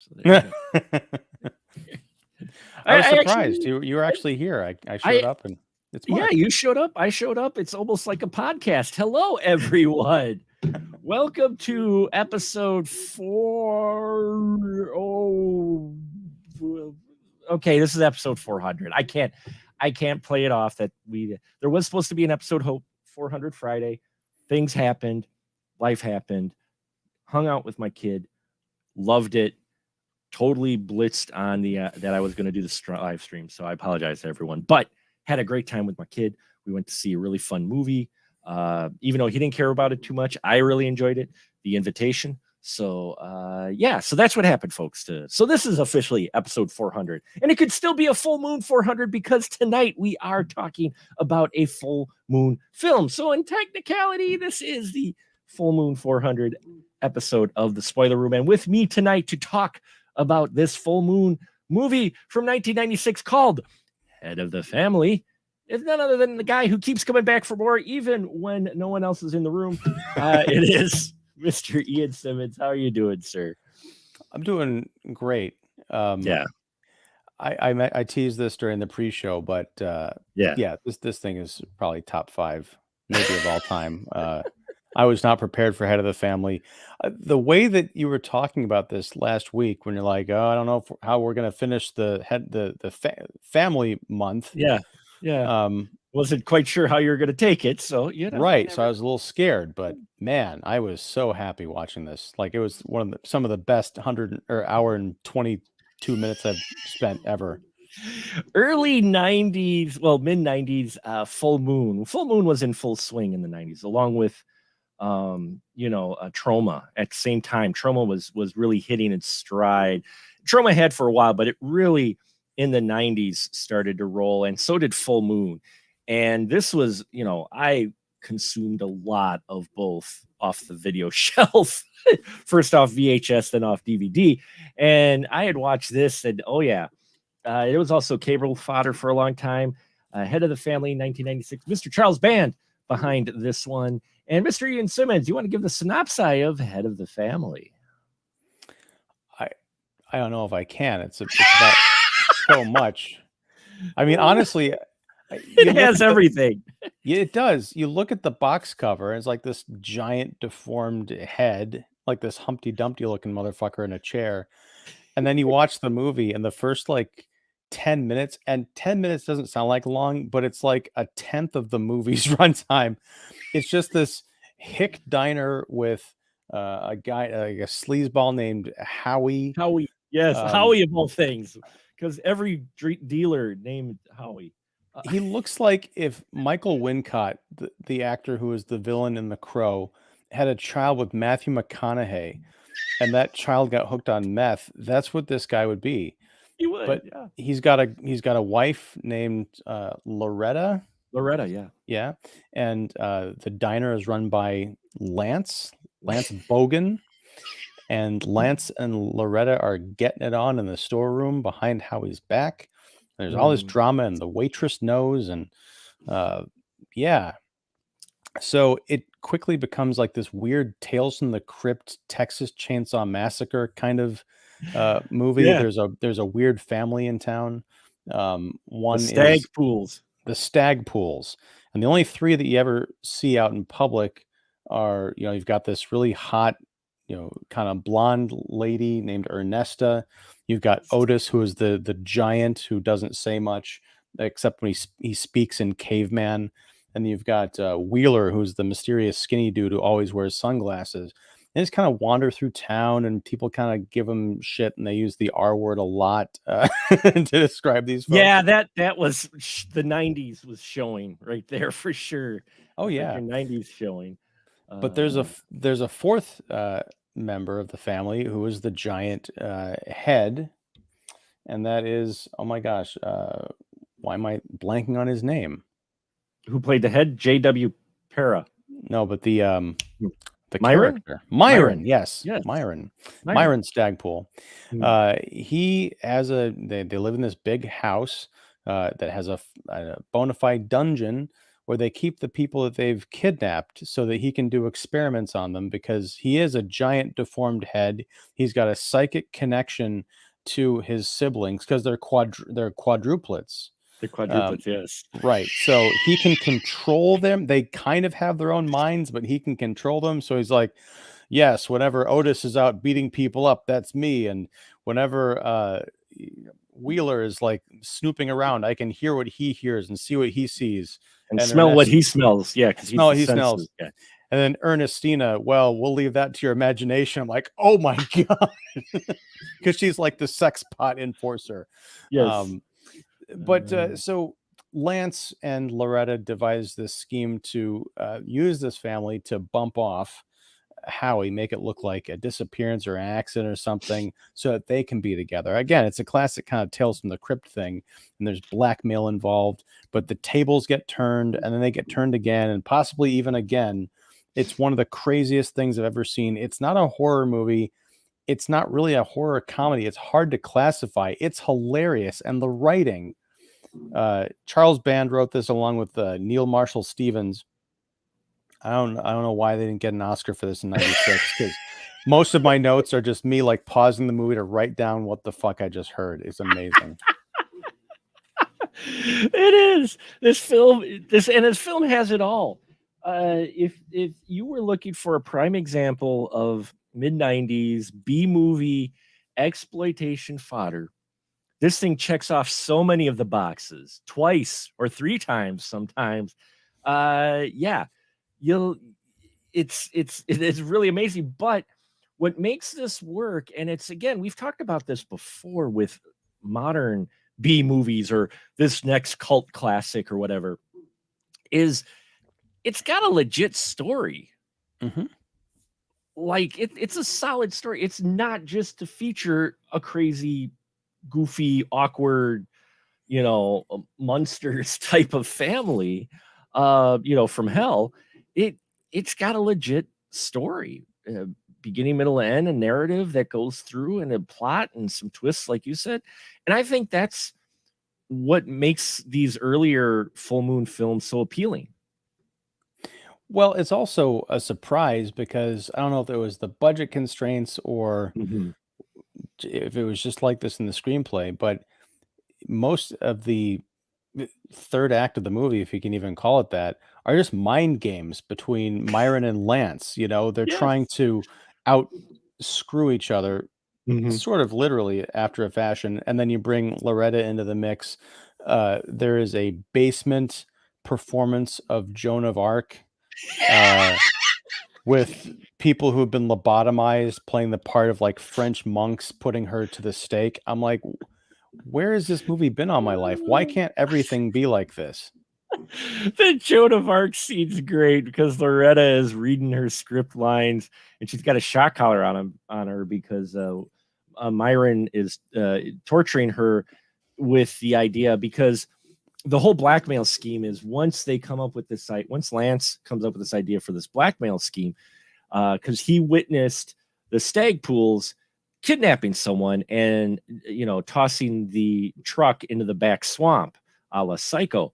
So there you go. I was surprised Actually, you were actually here. I showed I up and it's yeah, Mark. you showed up. I showed up. It's almost like a podcast. Hello, everyone. Welcome to episode 4. Oh, okay. This is episode 400. I can't play it off that there was supposed to be an episode 400 Friday. Things happened. Life happened. Hung out with my kid. Loved it. Totally blitzed on the that I was going to do the live stream. So I apologize to everyone, but had a great time with my kid. We went to see a really fun movie. Even though he didn't care about it too much, I really enjoyed it. The Invitation. So yeah, so that's what happened, folks. So this is officially episode 400, and it could still be a full moon 400 because tonight we are talking about a full moon film. So in technicality, this is the full moon 400 episode of the Spoiler Room, and with me tonight to talk about this full moon movie from 1996 called Head of the Family is none other than the guy who keeps coming back for more even when no one else is in the room. It is Mr. Ian Simmons. How are you doing, sir? I'm doing great. Yeah. I teased this during the pre-show, but Yeah. this thing is probably top 5 maybe of all time. I was not prepared for Head of the Family. The way that you were talking about this last week, when you're like, "Oh, I don't know how we're going to finish the family month." Yeah. Wasn't quite sure how you were going to take it, so right. So I was a little scared, but man, I was so happy watching this. Like it was some of the best 100 or hour and 22 minutes I've spent ever. Early 90s, well, mid 90s, Full Moon. Full Moon was in full swing in the 90s, along with Trauma at the same time. Trauma was really hitting its stride. Trauma had for a while, but it really in the 90s started to roll, and so did Full Moon. And this was, I consumed a lot of both off the video shelf. First off VHS, then off DVD. And I had watched this, and oh yeah, it was also cable fodder for a long time. Head of the Family, 1996. Mr. Charles Band behind this one. And Mr. Ian Simmons, you want to give the synopsis of Head of the Family? I don't know if I can. It's about so much. I mean, honestly, it has everything. Yeah, it does. You look at the box cover, and it's like this giant deformed head, like this Humpty Dumpty looking motherfucker in a chair. And then you watch the movie, and the first like 10 minutes, and 10 minutes doesn't sound like long, but it's like a tenth of the movie's runtime. It's just this hick diner with a guy, like a sleazeball named Howie. Howie, yes, Howie of all things, because every dealer named Howie. He looks like if Michael Wincott, the actor who is the villain in The Crow, had a child with Matthew McConaughey, and that child got hooked on meth. That's what this guy would be. He would, but yeah. He's got a wife named Loretta. Loretta, yeah. And the diner is run by Lance Bogan, and Lance and Loretta are getting it on in the storeroom behind Howie's back. There's all this drama, and the waitress knows, and yeah. So it quickly becomes like this weird Tales from the Crypt, Texas Chainsaw Massacre kind of movie. Yeah. There's a weird family in town. One the stag pools, and the only 3 that you ever see out in public are, you've got this really hot, kind of blonde lady named Ernestina. You've got Otis, who is the giant who doesn't say much except when he speaks in caveman. And you've got Wheeler, who's the mysterious skinny dude who always wears sunglasses. And just kind of wander through town, and people kind of give him shit, and they use the R word a lot to describe these folks. Yeah, that was the 90s was showing right there for sure. Oh yeah, like 90s showing. But there's a 4th member of the family who is the giant head, and that is, oh my gosh, why am I blanking on his name? Who played the head? J.W. Para. No, but the Myron? Character. Myron, yes. Myron Stagpool. He has they live in this big house that has a bona fide dungeon where they keep the people that they've kidnapped so that he can do experiments on them, because he is a giant deformed head. He's got a psychic connection to his siblings because they're quadruplets. The Um, quadruplets, yes. right. So he can control them. They kind of have their own minds, but he can control them. So he's like, yes, whenever Otis is out beating people up, that's me. And whenever Wheeler is like snooping around, I can hear what he hears and see what he sees. And And smell what Ernest, he smells. Yeah, because he's smell the what he senses. smells. Yeah. And then Ernestina, well, we'll leave that to your imagination. I'm like, oh my God. Because she's like the sex pot enforcer. Yes. So Lance and Loretta devised this scheme to use this family to bump off Howie, make it look like a disappearance or an accident or something, so that they can be together. Again, it's a classic kind of Tales from the Crypt thing, and there's blackmail involved, but the tables get turned and then they get turned again and possibly even again. It's one of the craziest things I've ever seen. It's not a horror movie. It's not really a horror comedy. It's hard to classify. It's hilarious. And the writing, Charles Band wrote this along with Neil Marshall Stevens. I don't know why they didn't get an Oscar for this in '96, because most of my notes are just me like pausing the movie to write down what the fuck I just heard. It's amazing. It is. This film has it all. If you were looking for a prime example of mid-90s B movie exploitation fodder, this thing checks off so many of the boxes, twice or three times sometimes. Yeah, it's really amazing. But what makes this work, and it's, again, we've talked about this before with modern B movies or this next cult classic or whatever, is it's got a legit story. Mm-hmm. Like it's a solid story. It's not just to feature a crazy, goofy, awkward, monsters type of family, from hell. It's got a legit story, beginning, middle, and end, a narrative that goes through, and a plot and some twists, like you said. And I think that's what makes these earlier full moon films so appealing. Well, it's also a surprise because I don't know if it was the budget constraints or Mm-hmm. if it was just like this in the screenplay, but most of the third act of the movie, if you can even call it that, are just mind games between Myron and Lance. They're trying Yes. to out screw each other, Mm-hmm. sort of literally after a fashion. And then you bring Loretta into the mix. There is a basement performance of Joan of Arc with people who have been lobotomized playing the part of like French monks putting her to the stake. I'm like, where has this movie been all my life? Why can't everything be like this? The Joan of Arc scene's great because Loretta is reading her script lines and she's got a shock collar on her because Myron is torturing her with the idea, because the whole blackmail scheme is, once Lance comes up with this idea for this blackmail scheme, because he witnessed the stag pools kidnapping someone and tossing the truck into the back swamp, a la Psycho.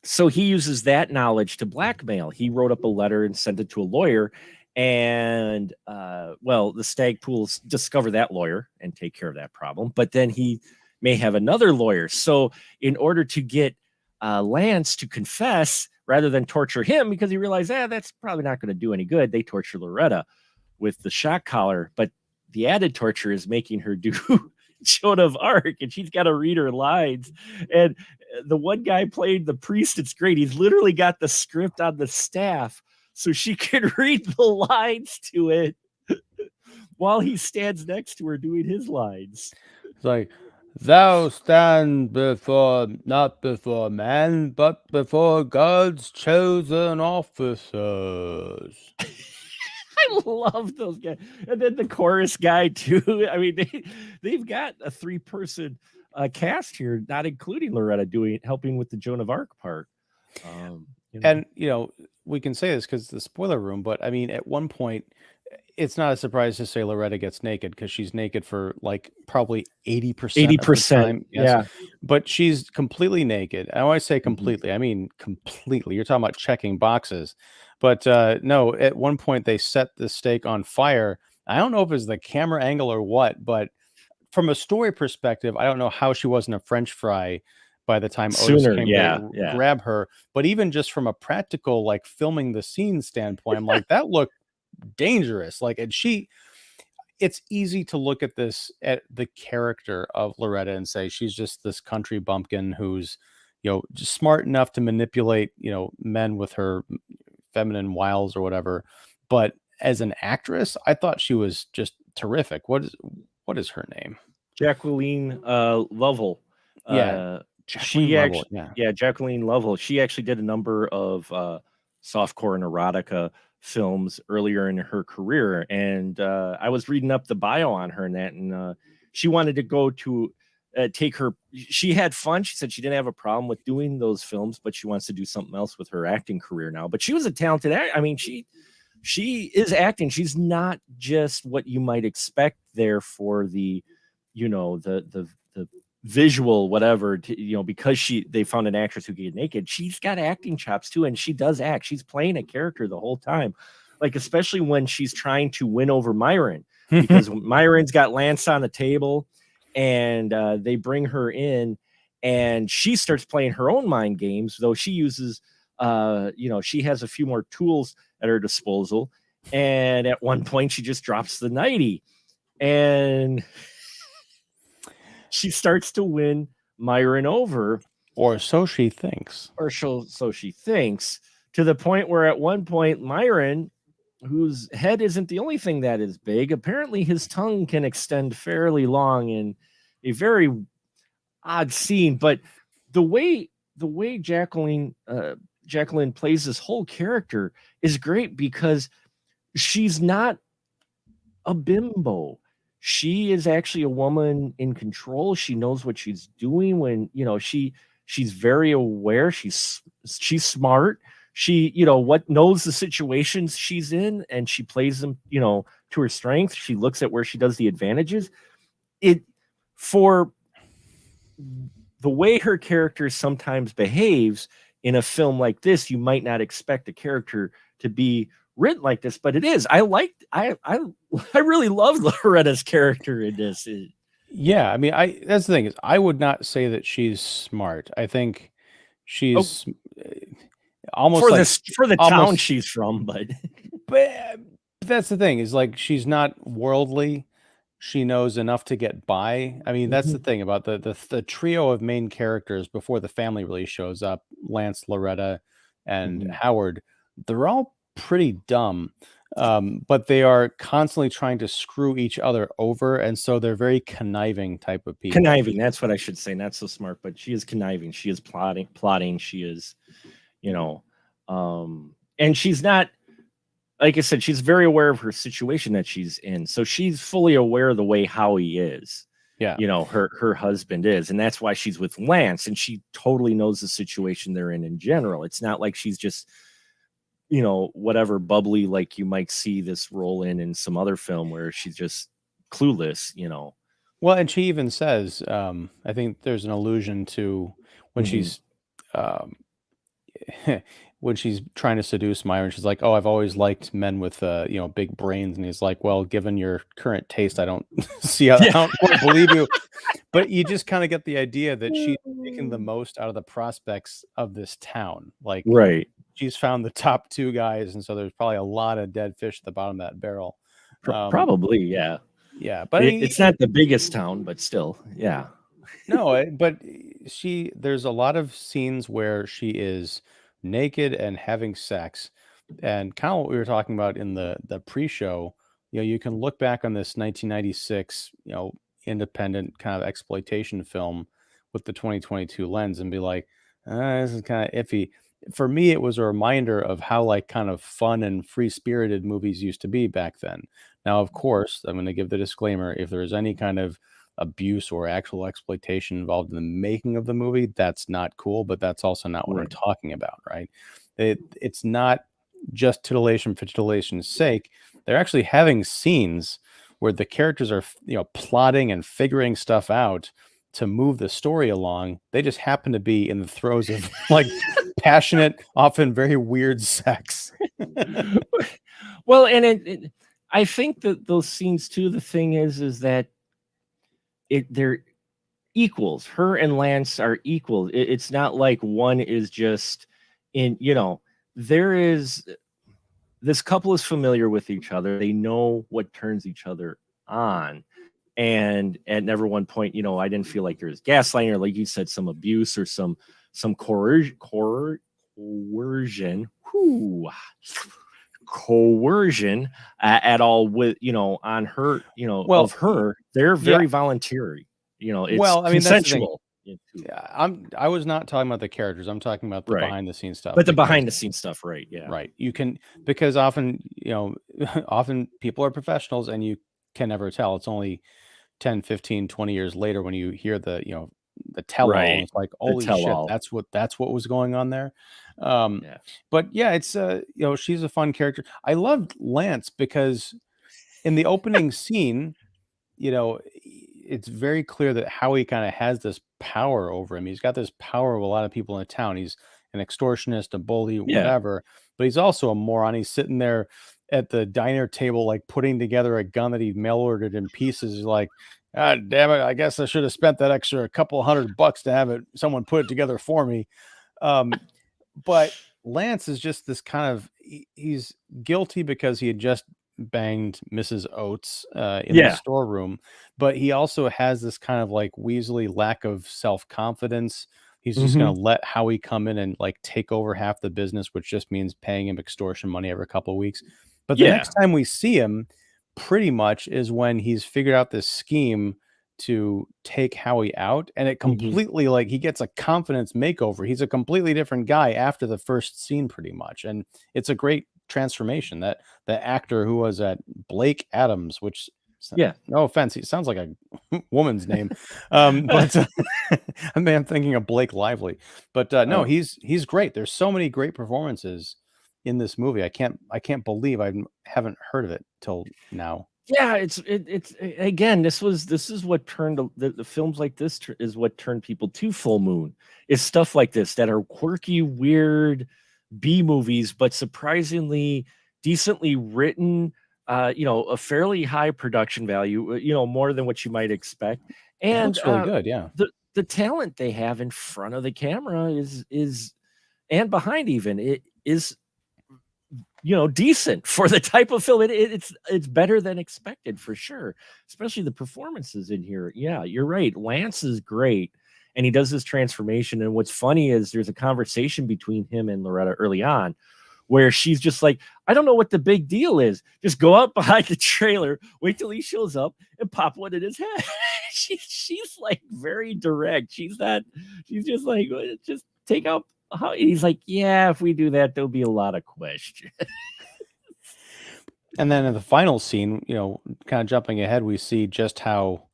So he uses that knowledge to blackmail. He wrote up a letter and sent it to a lawyer, and the stag pools discover that lawyer and take care of that problem. But then he may have another lawyer. So in order to get Lance to confess rather than torture him, because he realized that's probably not going to do any good, they torture Loretta with the shock collar. But the added torture is making her do Joan of Arc, and she's got to read her lines. And the one guy played the priest. It's great. He's literally got the script on the staff so she can read the lines to it while he stands next to her doing his lines. It's like, thou stand not before men, but before God's chosen officers. I love those guys. And then the chorus guy too. I mean, they've got a 3-person cast here, not including Loretta helping with the Joan of Arc part. And we can say this because it's the spoiler room, but I mean, at one point, it's not a surprise to say Loretta gets naked because she's naked for like probably 80% of the 80%. time. Yes. Yeah. But she's completely naked. And when I say Mhm. completely, I mean completely. You're talking about checking boxes. But no, at one point they set the steak on fire. I don't know if it's the camera angle or what, but from a story perspective, I don't know how she wasn't a French fry by the time Otis Sooner. came to Yeah. Yeah. grab her. But even just from a practical, like filming the scene standpoint, I'm like, that looked dangerous. Like, and it's easy to look at this at the character of Loretta and say she's just this country bumpkin who's, just smart enough to manipulate, men with her feminine wiles or whatever. But as an actress, I thought she was just terrific. What is her name? Jacqueline Lovell. Yeah, Jacqueline She Level. actually, Yeah. yeah, Jacqueline Lovell. She actually did a number of softcore and erotica films earlier in her career, and I was reading up the bio on her and that, and she wanted to go to take her. She had fun. She said she didn't have a problem with doing those films, but she wants to do something else with her acting career now. But she was a talented actor. I mean, she is acting. She's not just what you might expect there for the, the visual whatever, because they found an actress who could get naked. She's got acting chops too, and she does act. She's playing a character the whole time, like especially when she's trying to win over Myron, because Myron's got Lance on the table, and they bring her in, and she starts playing her own mind games, though she uses she has a few more tools at her disposal. And at one point, she just drops the nightie, and she starts to win Myron over, Or so she thinks. or so she thinks, to the point where at one point, Myron, whose head isn't the only thing that is big, apparently his tongue can extend fairly long in a very odd scene. But the way Jacqueline plays this whole character is great, because she's not a bimbo. She is actually a woman in control. She knows what she's doing when, she's very aware. She's smart. She, what knows the situations she's in, and she plays them, to her strength. She looks at where she does the advantages. It for the way her character sometimes behaves in a film like this, you might not expect a character to be written like this, but it is. I really love Loretta's character in this. Yeah, I mean, that's the thing is I would not say that she's smart. I think she's almost for like this for the town almost she's from, but but that's the thing is like she's not worldly. She knows enough to get by. I mean, that's the thing about the trio of main characters before the family really shows up, Lance, Loretta, and Mhm. Howard. They're all pretty dumb. But they are constantly trying to screw each other over, and so they're very conniving type of people. Conniving. That's what I should say. Not so smart, but she is conniving. She is plotting. She is, you know, and she's not, like I said, she's very aware of her situation that she's in. So she's fully aware of the way Howie is. Yeah. Her husband is, and that's why she's with Lance, and she totally knows the situation they're in general. It's not like she's just, whatever, bubbly, like you might see this role in some other film where she's just clueless. Well, and she even says, I think there's an allusion to when Mhm. she's um, when she's trying to seduce Myron. She's like, "Oh, I've always liked men with big brains," and he's like, "Well, given your current taste, I don't see how I don't quite believe you." But you just kind of get the idea that she's making the most out of the prospects of this town. Like, Right. she's found the top two guys, and so there's probably a lot of dead fish at the bottom of that barrel. Probably, yeah. Yeah, but I mean, It's not the biggest town, but still, yeah. no, but there's a lot of scenes where she is naked and having sex, and kind of what we were talking about in the pre-show. You can look back on this 1996, independent kind of exploitation film with the 2022 lens and be like, this is kind of iffy. For me, it was a reminder of how like kind of fun and free-spirited movies used to be back then. Now, of course, I'm going to give the disclaimer: if there's any kind of abuse or actual exploitation involved in the making of the movie, that's not cool, but that's also not what I'm Right. talking about, right? It's not just titillation for titillation's sake. they're actually having scenes where the characters are, plotting and figuring stuff out to move the story along. They just happen to be in the throes of like passionate, often very weird sex. Well, and I think that those scenes too. The thing is that they're equals. Her and Lance are equal. It's not like one is just in. There is this couple is familiar with each other. They know what turns each other on. And at never one point, I didn't feel like there's gaslighting or, like you said, some abuse or some coercion. Whew, coercion at all with on her Well, of her. They're very voluntary. It's well, I mean, that's the thing. consensual. Yeah, I was not talking about the characters. I'm talking about the Right. behind the scenes stuff. But the behind the scenes stuff, right? Yeah, right. You can, because often, often people are professionals and you can never tell. It's only 10, 15, 20 years later when you hear the, the tell all. right. It's like, The holy shit, tell-all. that's what was going on there. Yeah. But yeah, it's she's a fun character. I loved Lance because in the opening scene, it's very clear that Howie kind of has this power over him. He's got this power of a lot of people in the town. He's an extortionist, a bully, Yeah. whatever, but he's also a moron. He's sitting there at the diner table, like putting together a gun that he mail ordered in pieces. He's like, God damn it, I guess I should have spent that extra couple $100 to have someone put it together for me. But Lance is just this kind of, he's guilty because he had just banged Mrs. Oates in the storeroom, but he also has this kind of like Weasley lack of self-confidence. He's just going to let Howie come in and like take over half the business, which just means paying him extortion money every couple of weeks. But the next time we see him pretty much is when he's figured out this scheme to take Howie out, and it completely like he gets a confidence makeover. He's a completely different guy after the first scene pretty much. And it's a great transformation. That the actor who was at Blake Adams, which no offense, he sounds like a woman's name, but I mean, I'm thinking of Blake Lively, but no, he's great. There's so many great performances in this movie. I can't believe I haven't heard of it till now. Yeah, it's again. This is what turned the films like this is what turned people to Full Moon. Is stuff like this that are quirky, weird B movies, but surprisingly decently written. A fairly high production value. More than what you might expect, and it looks really good. Yeah, the talent they have in front of the camera is and behind even it is decent for the type of film. It's better than expected for sure, especially the performances in here. Yeah, you're right. Lance is great, and he does this transformation. And what's funny is there's a conversation between him and Loretta early on where she's just like, I don't know what the big deal is. Just go out behind the trailer, wait till he shows up, and pop one in his head. she's like very direct. She's just like, just take out. He's like, yeah, if we do that, there'll be a lot of questions. And then in the final scene, kind of jumping ahead, we see just how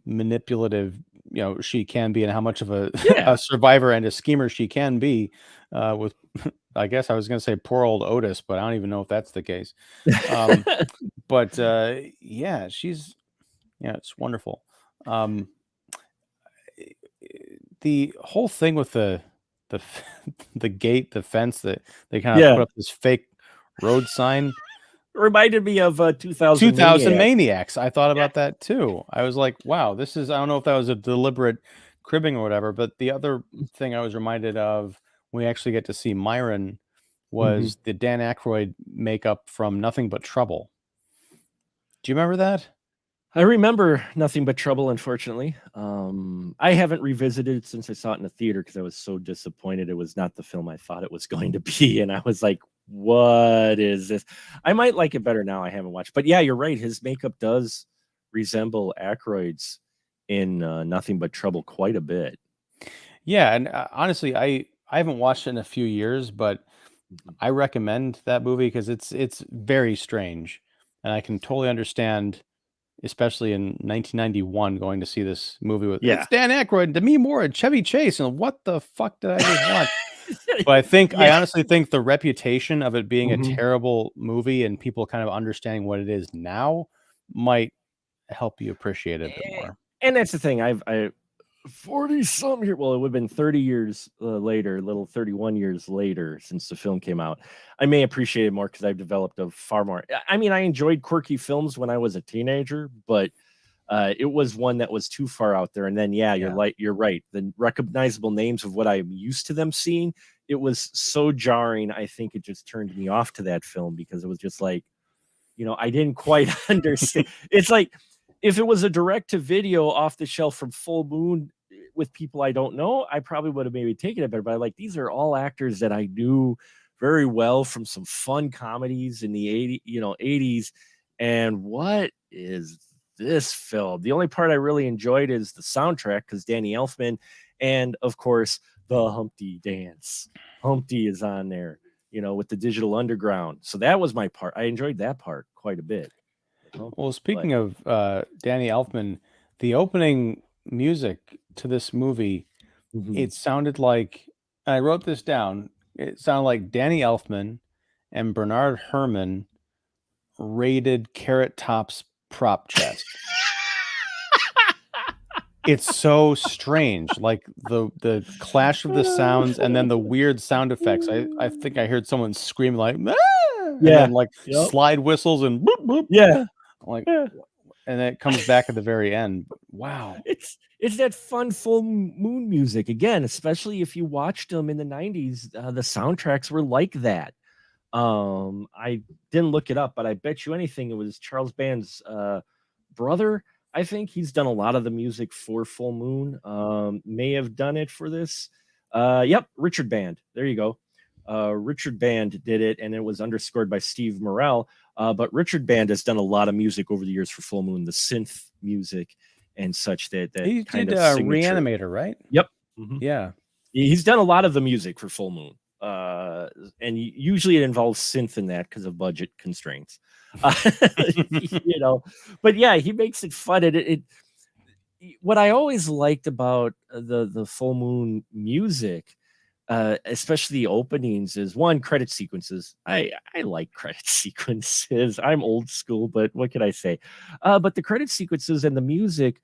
manipulative, she can be and how much of a survivor and a schemer she can be with, I guess I was going to say poor old Otis, but I don't even know if that's the case. But yeah, it's wonderful. The whole thing with the gate, the fence that they kind of put up this fake road sign reminded me of 2000 Maniacs. I thought about that too. I was like, wow, I don't know if that was a deliberate cribbing or whatever, but the other thing I was reminded of when we actually get to see Myron was the Dan Aykroyd makeup from Nothing But Trouble. Do you remember that? I remember Nothing But Trouble, unfortunately. I haven't revisited it since I saw it in the theater because I was so disappointed it was not the film I thought it was going to be. And I was like, what is this? I might like it better now. I haven't watched. But yeah, you're right. His makeup does resemble Aykroyd's in Nothing But Trouble quite a bit. Yeah, and honestly, I haven't watched it in a few years, but I recommend that movie because it's very strange. And I can totally understand especially in 1991, going to see this movie with Yeah. it's Dan Aykroyd, Demi Moore, and Chevy Chase, and what the fuck did I just watch? But I honestly think the reputation of it being a terrible movie and people kind of understanding what it is now might help you appreciate it a bit more. And that's the thing. I 40 some years, well, it would have been 30 years later, little 31 years later since the film came out. I may appreciate it more because I've developed a far more. I mean, I enjoyed quirky films when I was a teenager, but it was one that was too far out there. And then, you're right. The recognizable names of what I'm used to them seeing, it was so jarring. I think it just turned me off to that film because it was just like, I didn't quite understand. It's like, if it was a direct to video off the shelf from Full Moon with people I don't know, I probably would have maybe taken it better. But like, these are all actors that I knew very well from some fun comedies in the 80s. And what is this film? The only part I really enjoyed is the soundtrack because Danny Elfman, and of course the Humpty dance. Humpty is on there, with the Digital Underground. So that was my part. I enjoyed that part quite a bit. Well, speaking of Danny Elfman, the opening music to this movie, it sounded like, I wrote this down, it sounded like Danny Elfman and Bernard Herrmann raided Carrot Top's prop chest. It's so strange, like the clash of the sounds and then the weird sound effects. I think I heard someone scream like, "Ah!" And then like slide whistles and boop, boop. Like, and it comes back at the very end. Wow. It's that fun Full Moon music again, especially if you watched them in the 90s. The soundtracks were like that. I didn't look it up, but I bet you anything it was Charles Band's brother. I think he's done a lot of the music for Full Moon. May have done it for this. Yep, Richard Band. There you go. Richard Band did it, and it was underscored by Steve Morrell. But Richard Band has done a lot of music over the years for Full Moon, the synth music and such. That he kind did of Reanimator, right? Yep. Yeah, he's done a lot of the music for Full Moon, and usually it involves synth in that because of budget constraints. But yeah, he makes it fun. What I always liked about the Full Moon music, especially the openings, is one, credit sequences. I like credit sequences. I'm old school, but what can I say? But the credit sequences and the music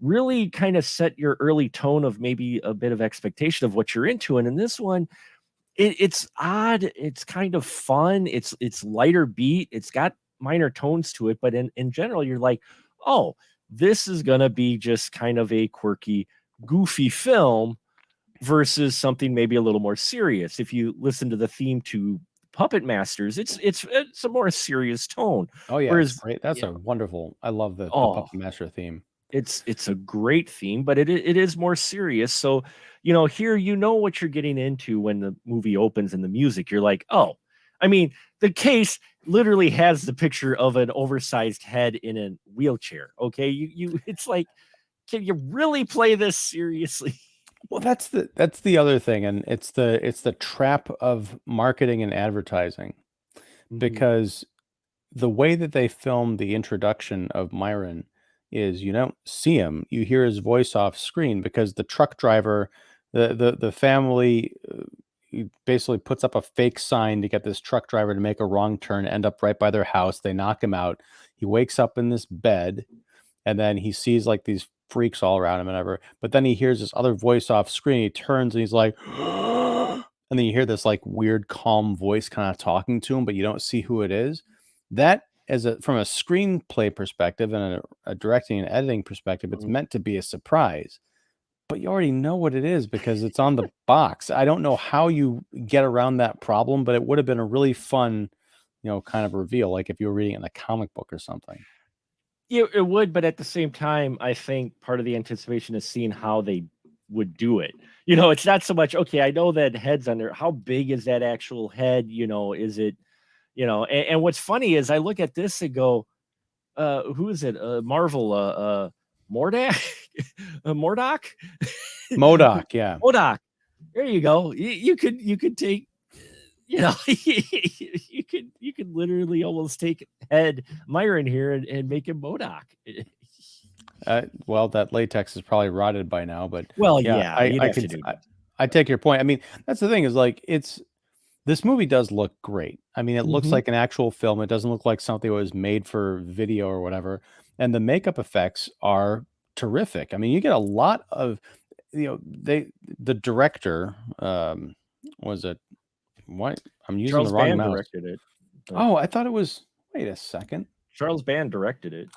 really kind of set your early tone of maybe a bit of expectation of what you're into. And in this one, it's odd. It's kind of fun. It's lighter beat. It's got minor tones to it, but in general, you're like, oh, this is gonna be just kind of a quirky, goofy film versus something maybe a little more serious. If you listen to the theme to Puppet Masters, it's a more serious tone. Oh yeah, Whereas, great. That's a wonderful. I love the Puppet Master theme. It's a great theme, but it is more serious. So, here what you're getting into when the movie opens and the music. You're like, oh, I mean, the case literally has the picture of an oversized head in a wheelchair. Okay, it's like, can you really play this seriously? Well, that's the other thing, and it's the trap of marketing and advertising, because the way that they filmed the introduction of Myron is you don't see him, you hear his voice off screen because the truck driver, the family he basically puts up a fake sign to get this truck driver to make a wrong turn, end up right by their house. They knock him out. He wakes up in this bed, and then he sees like these freaks all around him and whatever. But then he hears this other voice off screen. He turns and he's like, and then you hear this like weird, calm voice kind of talking to him, but you don't see who it is. That, from a screenplay perspective and a directing and editing perspective, it's meant to be a surprise. But you already know what it is because it's on the box. I don't know how you get around that problem, but it would have been a really fun, kind of reveal, like if you were reading it in a comic book or something. Yeah, it would, but at the same time, I think part of the anticipation is seeing how they would do it. It's not so much, okay, I know that head's on there. How big is that actual head? Is it, and what's funny is I look at this and go, who is it? Marvel, Mordak? Mordock? MODOK, yeah. MODOK. There you go. You could take you know, you could literally almost take Ed Myron here and make him MODOK. Well, that latex is probably rotted by now, but Well, yeah, yeah, you'd I have to could do I, that. I take your point. I mean, that's the thing is like this movie does look great. I mean, it looks Mhm. like an actual film. It doesn't look like something that was made for video or whatever. And the makeup effects are terrific. I mean, you get a lot of, the director, was it what I'm using the Charles wrong Band mouse. directed it, but Oh, I thought it was, wait a second. Charles Band directed it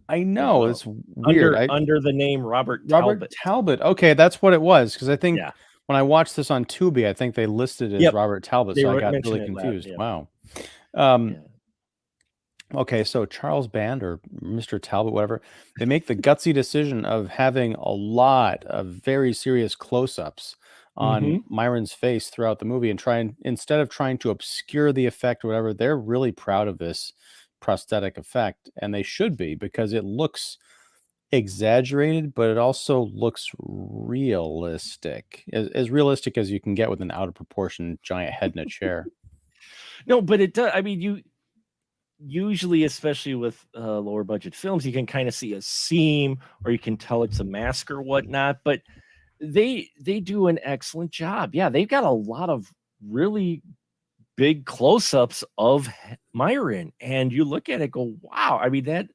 I as know well, it's weird. under the name Robert Robert Talbot. Talbot. Okay, that's what it was. Because I think Yeah. when I watched this on Tubi, I think they listed it as Yep. Robert Talbot, They so I were got really mentioning it last. confused. Yep. Wow. Um, Yeah. okay, so Charles Band or Mr. Talbot, whatever, they make the gutsy decision of having a lot of very serious close-ups on Mhm. Myron's face throughout the movie, and instead of trying to obscure the effect or whatever, they're really proud of this prosthetic effect, and they should be because it looks exaggerated, but it also looks realistic, as realistic as you can get with an out of proportion giant head in a chair. No, but it does. I mean, you usually, especially with lower budget films, you can kind of see a seam or you can tell it's a mask or whatnot. But they do an excellent job. Yeah, they've got a lot of really big close-ups of Myron, and you look at it, go, wow. I mean, that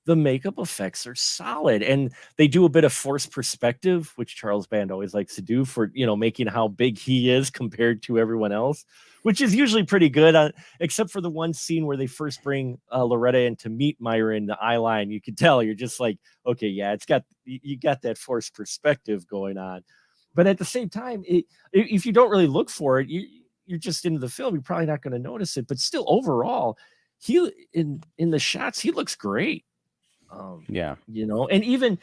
the makeup effects are solid, and they do a bit of forced perspective, which Charles Band always likes to do for, making how big he is compared to everyone else, which is usually pretty good, except for the one scene where they first bring Loretta in to meet Myron, the eye line. You can tell you're just like, okay, yeah, you got that forced perspective going on. But at the same time, if you don't really look for it, you're just into the film. You're probably not going to notice it. But still, overall, he in the shots, he looks great. Yeah. And even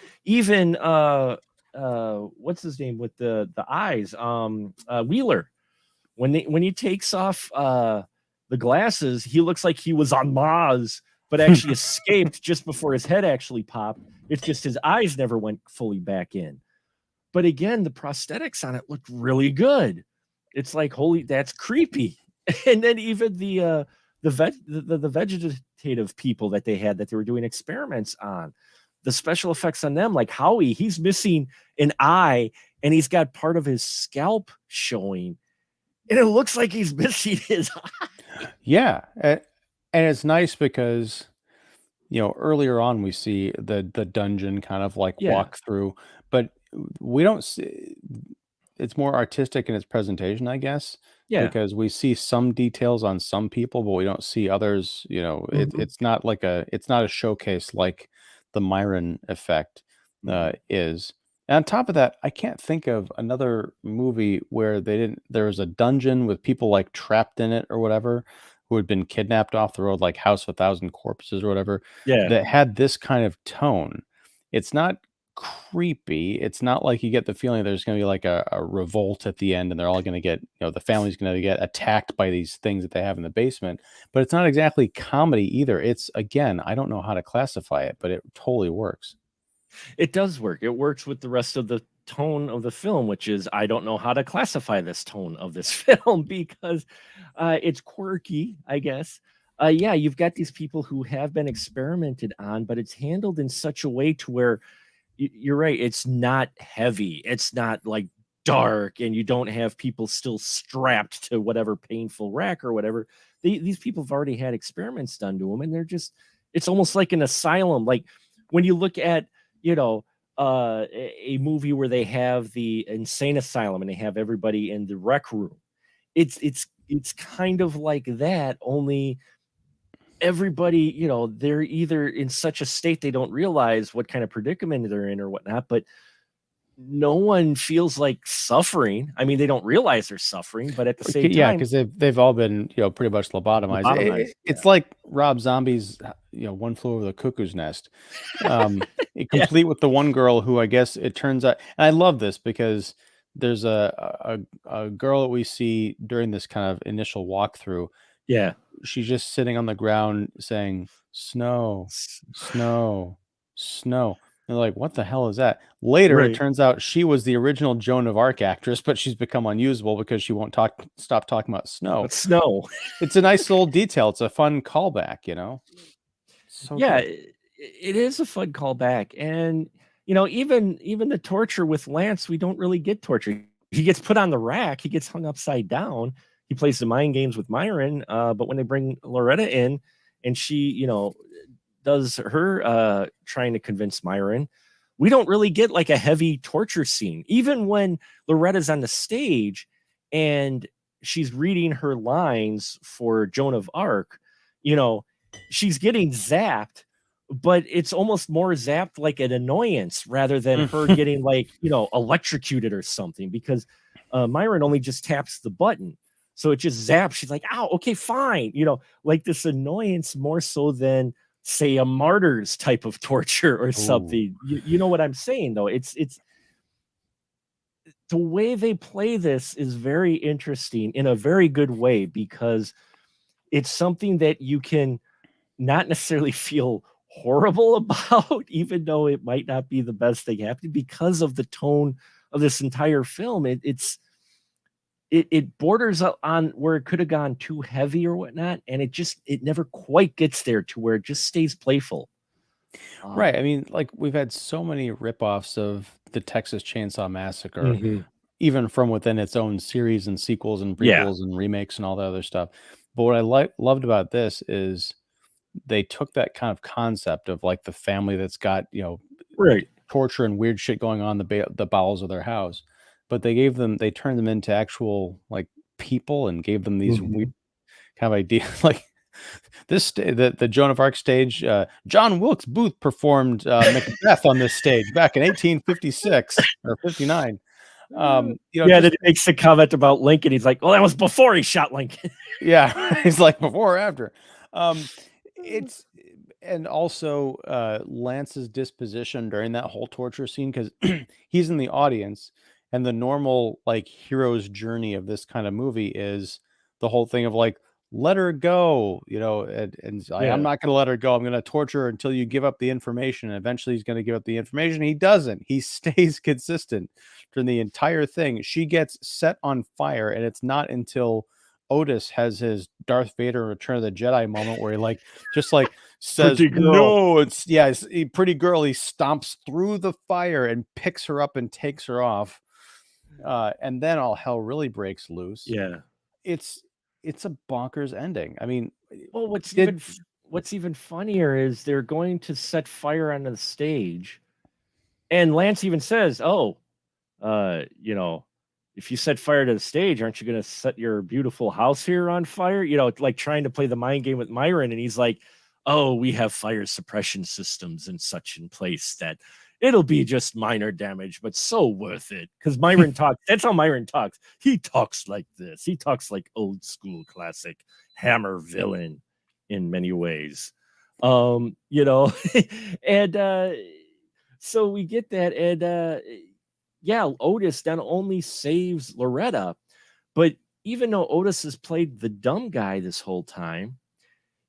what's his name with the eyes, Wheeler, when he takes off the glasses, he looks like he was on Mars, but actually escaped just before his head actually popped. It's just his eyes never went fully back in. But again, the prosthetics on it looked really good. It's like, holy, that's creepy. And then even the vegetative people that they were doing experiments on, the special effects on them, like Howie, he's missing an eye and he's got part of his scalp showing, and it looks like he's missing his eye. Yeah. And it's nice because, earlier on we see the dungeon kind of like Yeah, walk through, but we don't see it's more artistic in its presentation, I guess, yeah. because we see some details on some people, but we don't see others. Mhm. It's not a showcase like the Myron effect Mhm. is. And on top of that, I can't think of another movie where there was a dungeon with people like trapped in it or whatever, who had been kidnapped off the road, like House of a Thousand Corpses or whatever, Yeah. that had this kind of tone. It's not creepy. It's not like you get the feeling there's going to be like a revolt at the end and they're all going to get, the family's going to get attacked by these things that they have in the basement. But it's not exactly comedy either. It's, again, I don't know how to classify it, but it totally works. It does work. It works with the rest of the tone of the film, which is, I don't know how to classify this tone of this film because it's quirky, I guess. Yeah, you've got these people who have been experimented on, but it's handled in such a way to where you're right. It's not heavy. It's not like dark, and you don't have people still strapped to whatever painful rack or whatever. These people have already had experiments done to them, and it's almost like an asylum. Like when you look at, you know, a movie where they have the insane asylum and they have everybody in the rec room. It's kind of like that, only everybody, they're either in such a state they don't realize what kind of predicament they're in or whatnot, but no one feels like suffering. I mean, they don't realize they're suffering, but at the same Yeah, time, because they've all been, pretty much lobotomized. lobotomized. It's Yeah. like Rob Zombie's, One Flew Over the Cuckoo's Nest, Yeah. complete with the one girl who I guess it turns out, and I love this because there's a girl that we see during this kind of initial walkthrough. Yeah. She's just sitting on the ground saying, "Snow, snow, snow." they're like, what the hell is that? Later, it Right. turns out she was the original Joan of Arc actress, but she's become unusable because she won't stop talking about snow. But snow. It's a nice little detail. It's a fun callback, you know? So Yeah, good. it is a fun callback. And even the torture with Lance, we don't really get torture. He gets put on the rack, he gets hung upside down. He plays the mind games with Myron, but when they bring Loretta in and she, does her trying to convince Myron, we don't really get like a heavy torture scene. Even when Loretta's on the stage and she's reading her lines for Joan of Arc, you know, she's getting zapped, but it's almost more zapped like an annoyance rather than her getting like, electrocuted or something, because Myron only just taps the button. So it just zaps. She's like, ow, okay, fine. Like this annoyance more so than say a martyr's type of torture or something. You know what I'm saying though? It's the way they play this is very interesting in a very good way, because it's something that you can not necessarily feel horrible about, even though it might not be the best thing happening, because of the tone of this entire film. It borders on where it could have gone too heavy or whatnot, and it never quite gets there to where it just stays playful. Right. I mean, like we've had so many ripoffs of the Texas Chainsaw Massacre, Mhm. even from within its own series and sequels and Yeah. prequels and remakes and all that other stuff. But what I loved about this is they took that kind of concept of like the family that's got, Right. torture and weird shit going on in the bowels of their house, but they turned them into actual like people and gave them these weird Mhm. kind of ideas. Like the Joan of Arc stage, John Wilkes Booth performed Macbeth on this stage back in 1856 or 59. Yeah, Just then he makes a comment about Lincoln. He's like, well, that was before he shot Lincoln. yeah, he's like before or after. It's and also Lance's disposition during that whole torture scene, because he's in the audience, and the normal like hero's journey of this kind of movie is the whole thing of like let her go, and he's like, I'm Yeah. not going to let her go. I'm going to torture her until you give up the information. And eventually he's going to give up the information. He doesn't. He stays consistent during the entire thing. She gets set on fire, and it's not until Otis has his Darth Vader Return of the Jedi moment where he like just like says Pretty girl. no, it's pretty girl. He stomps through the fire and picks her up and takes her off. And then all hell really breaks loose. Yeah. It's a bonkers ending. I mean, Well, did what's even funnier is they're going to set fire on the stage, and Lance even says, "Oh, if you set fire to the stage, aren't you going to set your beautiful house here on fire?" Like trying to play the mind game with Myron. And he's like, "Oh, we have fire suppression systems and such in place that it'll be just minor damage, but so worth it." Because Myron talks, that's how Myron talks. He talks like this. He talks like old school classic Hammer villain in many ways. You know, and so we get that, and yeah, Otis not only saves Loretta, but even though Otis has played the dumb guy this whole time,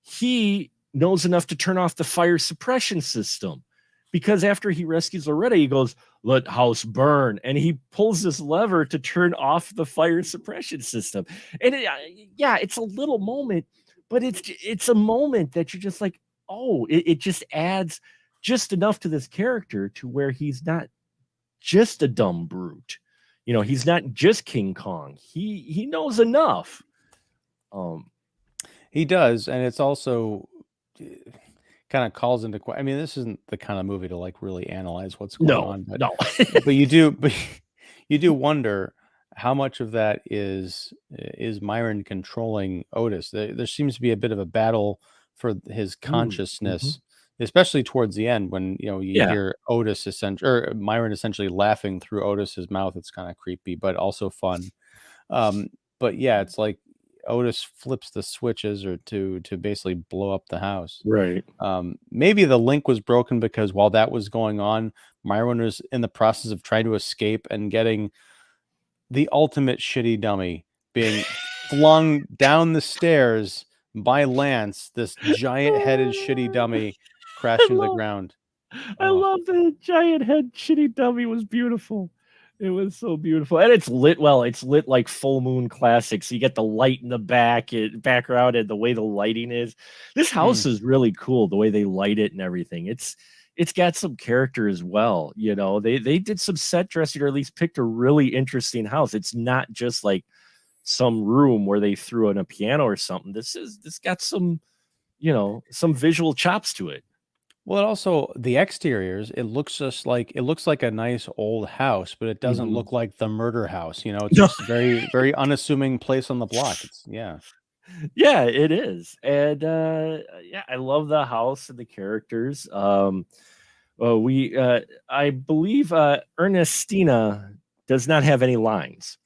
he knows enough to turn off the fire suppression system. Because after he rescues Loretta, he goes, "Let house burn." And he pulls this lever to turn off the fire suppression system. And yeah, it's a little moment, but it's a moment that you're just like, oh, it just adds just enough to this character to where he's not just a dumb brute. He's not just King Kong. He knows enough. he does, and it's also kind of calls into question. I mean, this isn't the kind of movie to like really analyze what's going No, on, no. but you do wonder how much of that is Myron controlling Otis. There seems to be a bit of a battle for his Mhm. consciousness, especially towards the end when you Yeah, hear Otis essentially or Myron essentially laughing through Otis's mouth. It's kind of creepy, but also fun. Um, but yeah, it's like Otis flips the switches or to basically blow up the house. right. Maybe the link was broken because while that was going on, Myron was in the process of trying to escape and getting the ultimate shitty dummy being flung down the stairs by Lance, this giant headed shitty dummy I crashing to the love ground. I Oh, love the giant head shitty dummy was beautiful. It was so beautiful. And it's lit well. It's lit like full moon classics. So you get the light in the background and the way the lighting is. This house is really cool, the way they light it and everything. It's got some character as well. You know, they did some set dressing or at least picked a really interesting house. It's not just like some room where they threw in a piano or something. This got some, you know, some visual chops to it. well, it also the exteriors, it looks like a nice old house, but it doesn't Mhm. look like the murder house, you know, it's No. just very, very unassuming place on the block. It's yeah. Yeah, it is. And yeah, I love the house and the characters. Well, I believe Ernestina does not have any lines.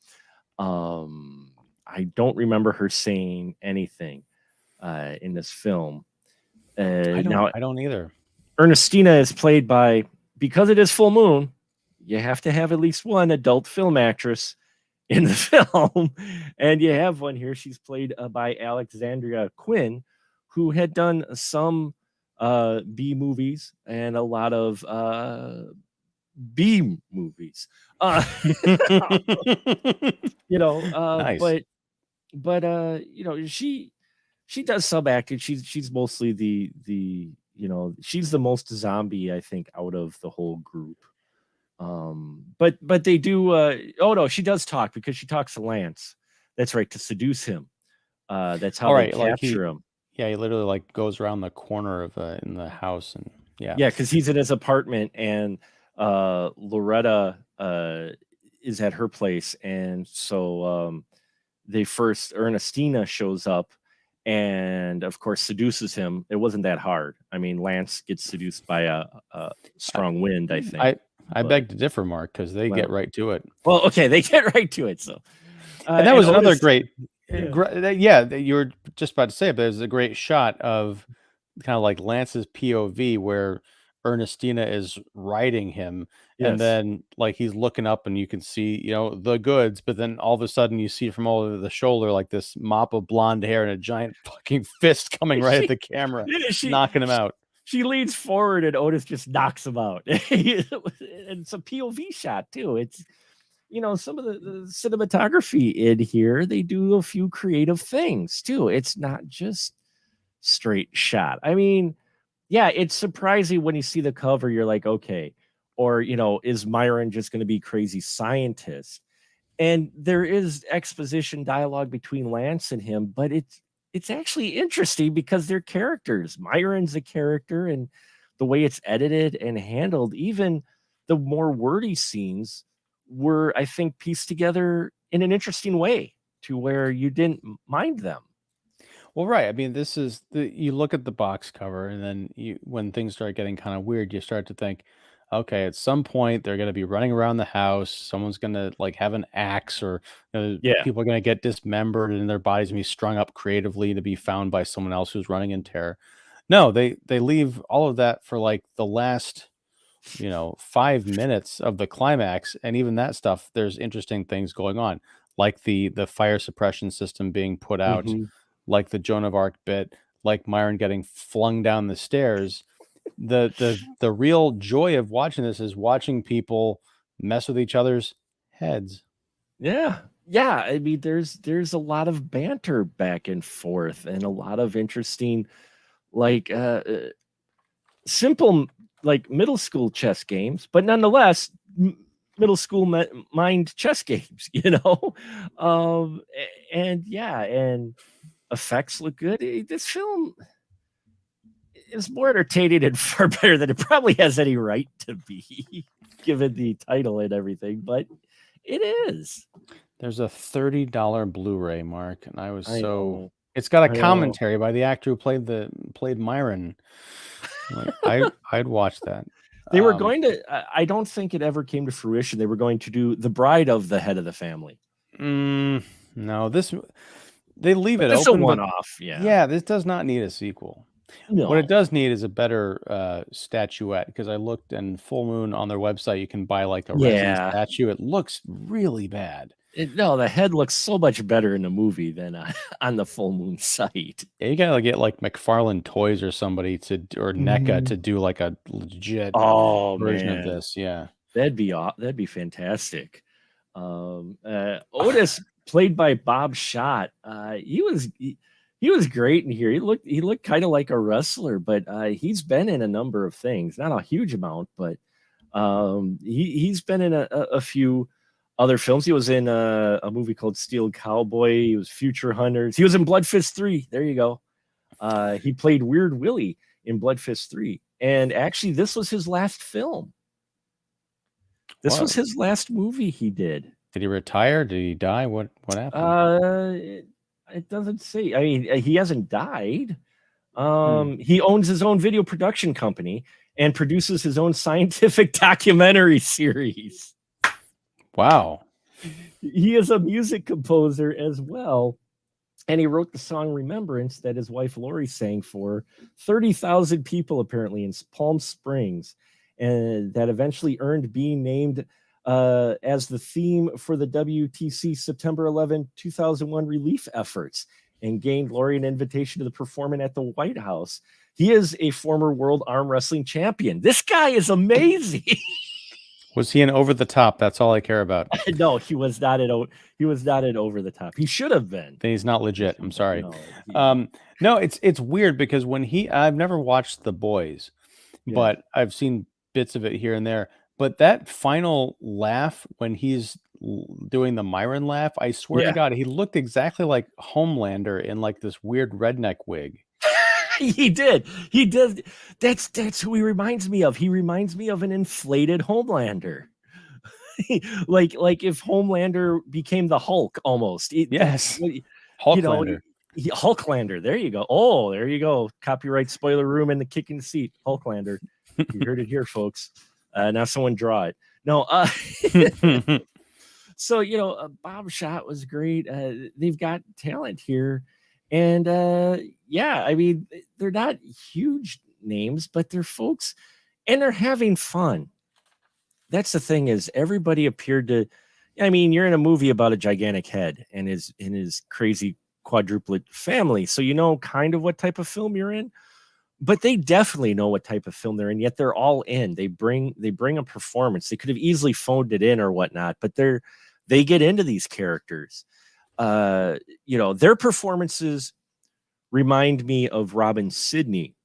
I don't remember her saying anything in this film. Now I don't either. Ernestina is played by, because it is full moon, you have to have at least one adult film actress in the film. And you have one here. She's played by Alexandria Quinn, who had done some B movies and a lot of B movies. Uh, you know, Nice. you know, she does some acting. She's mostly you know, she's the most zombie, I think, out of the whole group. But they do oh no, she does talk because she talks to Lance. That's right, to seduce him. That's how they Alright, like capture him. he literally, like, goes around the corner of, in the house and yeah. Yeah, because he's in his apartment and Loretta is at her place. And so they first Ernestina shows up and of course seduces him. It wasn't that hard. I mean, Lance gets seduced by a I strong wind, I think. I But beg to differ, Mark, because they get well, right to it. well, okay, they get right to it. So And that and was another Otis, great yeah. yeah, that you were just about to say it, but there's a great shot of kinda like Lance's POV where Ernestina is riding him, and Yes. then, like, he's looking up and you can see, you know, the goods, but then all of a sudden you see from all over the shoulder, like, this mop of blonde hair and a giant fucking fist coming right at she the camera, yeah, knocking him out. she leans forward and Otis just knocks him out. And it's a POV shot too. It's, you know, some of the cinematography in here, they do a few creative things too. It's not just straight shot. I mean, yeah, it's surprising when you see the cover, you're like, okay, or you know, is Myron just going to be crazy scientist? And there is exposition dialogue between Lance and him, but it's actually interesting because they're characters. Myron's a character, and the way it's edited and handled, even the more wordy scenes were, I think, pieced together in an interesting way to where you didn't mind them. Well, right. I mean, this is the you look at the box cover, and then you when things start getting kind of weird, you start to think, okay, at some point they're going to be running around the house. Someone's going to like have an axe, or Yeah. people are going to get dismembered, and their bodies going to be strung up creatively to be found by someone else who's running in terror. No, they leave all of that for like the last 5 minutes of the climax, and even that stuff, there's interesting things going on, like the fire suppression system being put out, Mhm. like the Joan of Arc bit, like Myron getting flung down the stairs. The real joy of watching this is watching people mess with each other's heads. Yeah. Yeah, I mean, there's a lot of banter back and forth and a lot of interesting, like, simple, like, middle school chess games, but nonetheless, middle school mind chess games, you know? And yeah, and effects look good. This film is more entertaining and far better than it probably has any right to be, given the title and everything, but it is. There's a $30 Blu-ray, Mark, and I was I so know. it's got a I know. commentary by the actor who played Myron. Like I'd watch that. They were Um, going to I don't think it ever came to fruition. They were going to do The Bride of the Head of the Family. no, they leave But it this is a open, but one-off, yeah. yeah, this does not need a sequel. What it No. does need is a better statuette, because I looked, and Full Moon on their website, you can buy like a resin Yeah. statue. It looks really bad. No, the head looks so much better in the movie than on the Full Moon site. Yeah, you gotta get like McFarlane Toys or somebody or NECA to do like a legit Oh version of man, this. Yeah. that'd be fantastic. Otis, played by Bob Schott, he was great in here. He looked kind of like a wrestler, but he's been in a number of things, not a huge amount, but he's been in a few other films. He was in a movie called Steel Cowboy. He was Future Hunters. He was in Blood Fist 3. There you go. He played Weird Willie in Blood Fist 3. And actually, this was his last film. This was his last movie he did. Did he retire? Did he die? What happened? It doesn't say. I mean, he hasn't died. He owns his own video production company and produces his own scientific documentary series. Wow. He is a music composer as well. And he wrote the song Remembrance that his wife Lori sang for 30,000 people, apparently, in Palm Springs, and that eventually earned being named as the theme for the WTC September 11, 2001 relief efforts, and gained Lori an invitation to the performance at the White House. He is a former world arm wrestling champion. This guy is amazing. Was he an Over the Top? That's all I care about. No, he was not at Over the Top. He should have been. Then he's not legit. I'm sorry. No, it's weird because I've never watched The Boys, but I've seen bits of it here and there. But that final laugh when he's doing the Myron laugh, I swear to God, he looked exactly like Homelander in like this weird redneck wig. He did. That's who he reminds me of. He reminds me of an inflated Homelander. like if Homelander became the Hulk almost. Yes. Hulklander. Hulklander. There you go. Oh, there you go. Copyright spoiler room in the kicking seat. Hulklander. You heard it here, folks. Now someone draw it. No. So, Bob Schott was great. They've got talent here. And I mean, they're not huge names, but they're folks, and they're having fun. That's the thing, is everybody appeared to. I mean, you're in a movie about a gigantic head and his crazy quadruplet family, so you know kind of what type of film you're in. But they definitely know what type of film they're in. Yet they're all in. They bring a performance. They could have easily phoned it in or whatnot, but they get into these characters. Their performances remind me of Robin Sidney.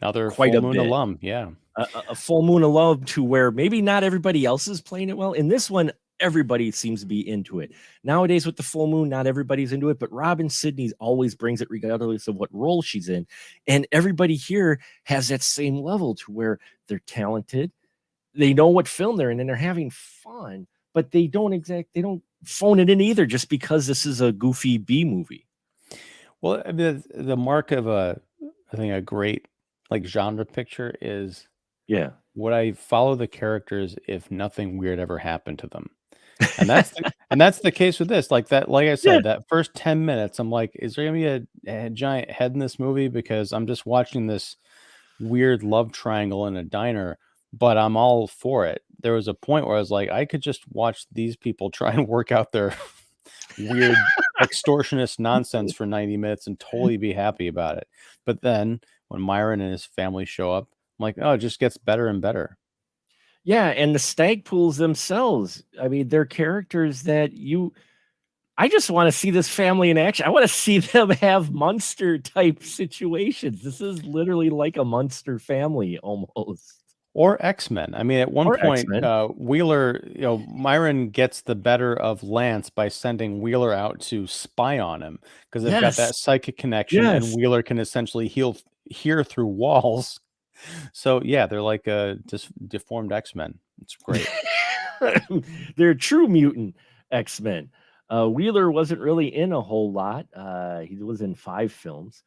Another Full Moon alum, yeah. A Full Moon alum, to where maybe not everybody else is playing it well. In this one, everybody seems to be into it. Nowadays with the Full Moon, not everybody's into it, but Robin Sidney always brings it regardless of what role she's in. And everybody here has that same level, to where they're talented. They know what film they're in and they're having fun, but they don't phone it in either just because this is a goofy B movie. Well, the mark of I think a great like genre picture is, would I follow the characters if nothing weird ever happened to them? And that's the case with this. Like I said, that first 10 minutes, I'm like, is there gonna be a giant head in this movie? Because I'm just watching this weird love triangle in a diner, but I'm all for it. There was a point where I was like, I could just watch these people try and work out their weird extortionist nonsense for 90 minutes and totally be happy about it. But then when Myron and his family show up, I'm like, oh, it just gets better and better. Yeah, and the Stagpools themselves, I mean, they're characters that I just want to see this family in action. I want to see them have Munster type situations. This is literally like a Munster family almost. Or X-Men. I mean, at one point, Wheeler, Myron gets the better of Lance by sending Wheeler out to spy on him, because they've got that psychic connection, and Wheeler can essentially hear through walls. So yeah, they're like just deformed X-Men. It's great. They're true mutant X-Men. Wheeler wasn't really in a whole lot. He was in 5 films.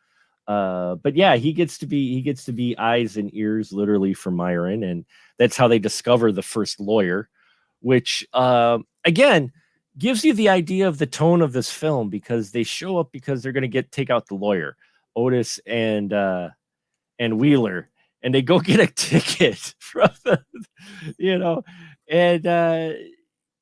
But yeah, he gets to be eyes and ears literally for Myron, and that's how they discover the first lawyer, which again gives you the idea of the tone of this film, because they show up because they're going to take out the lawyer. Otis and Wheeler, and they go get a ticket from the, and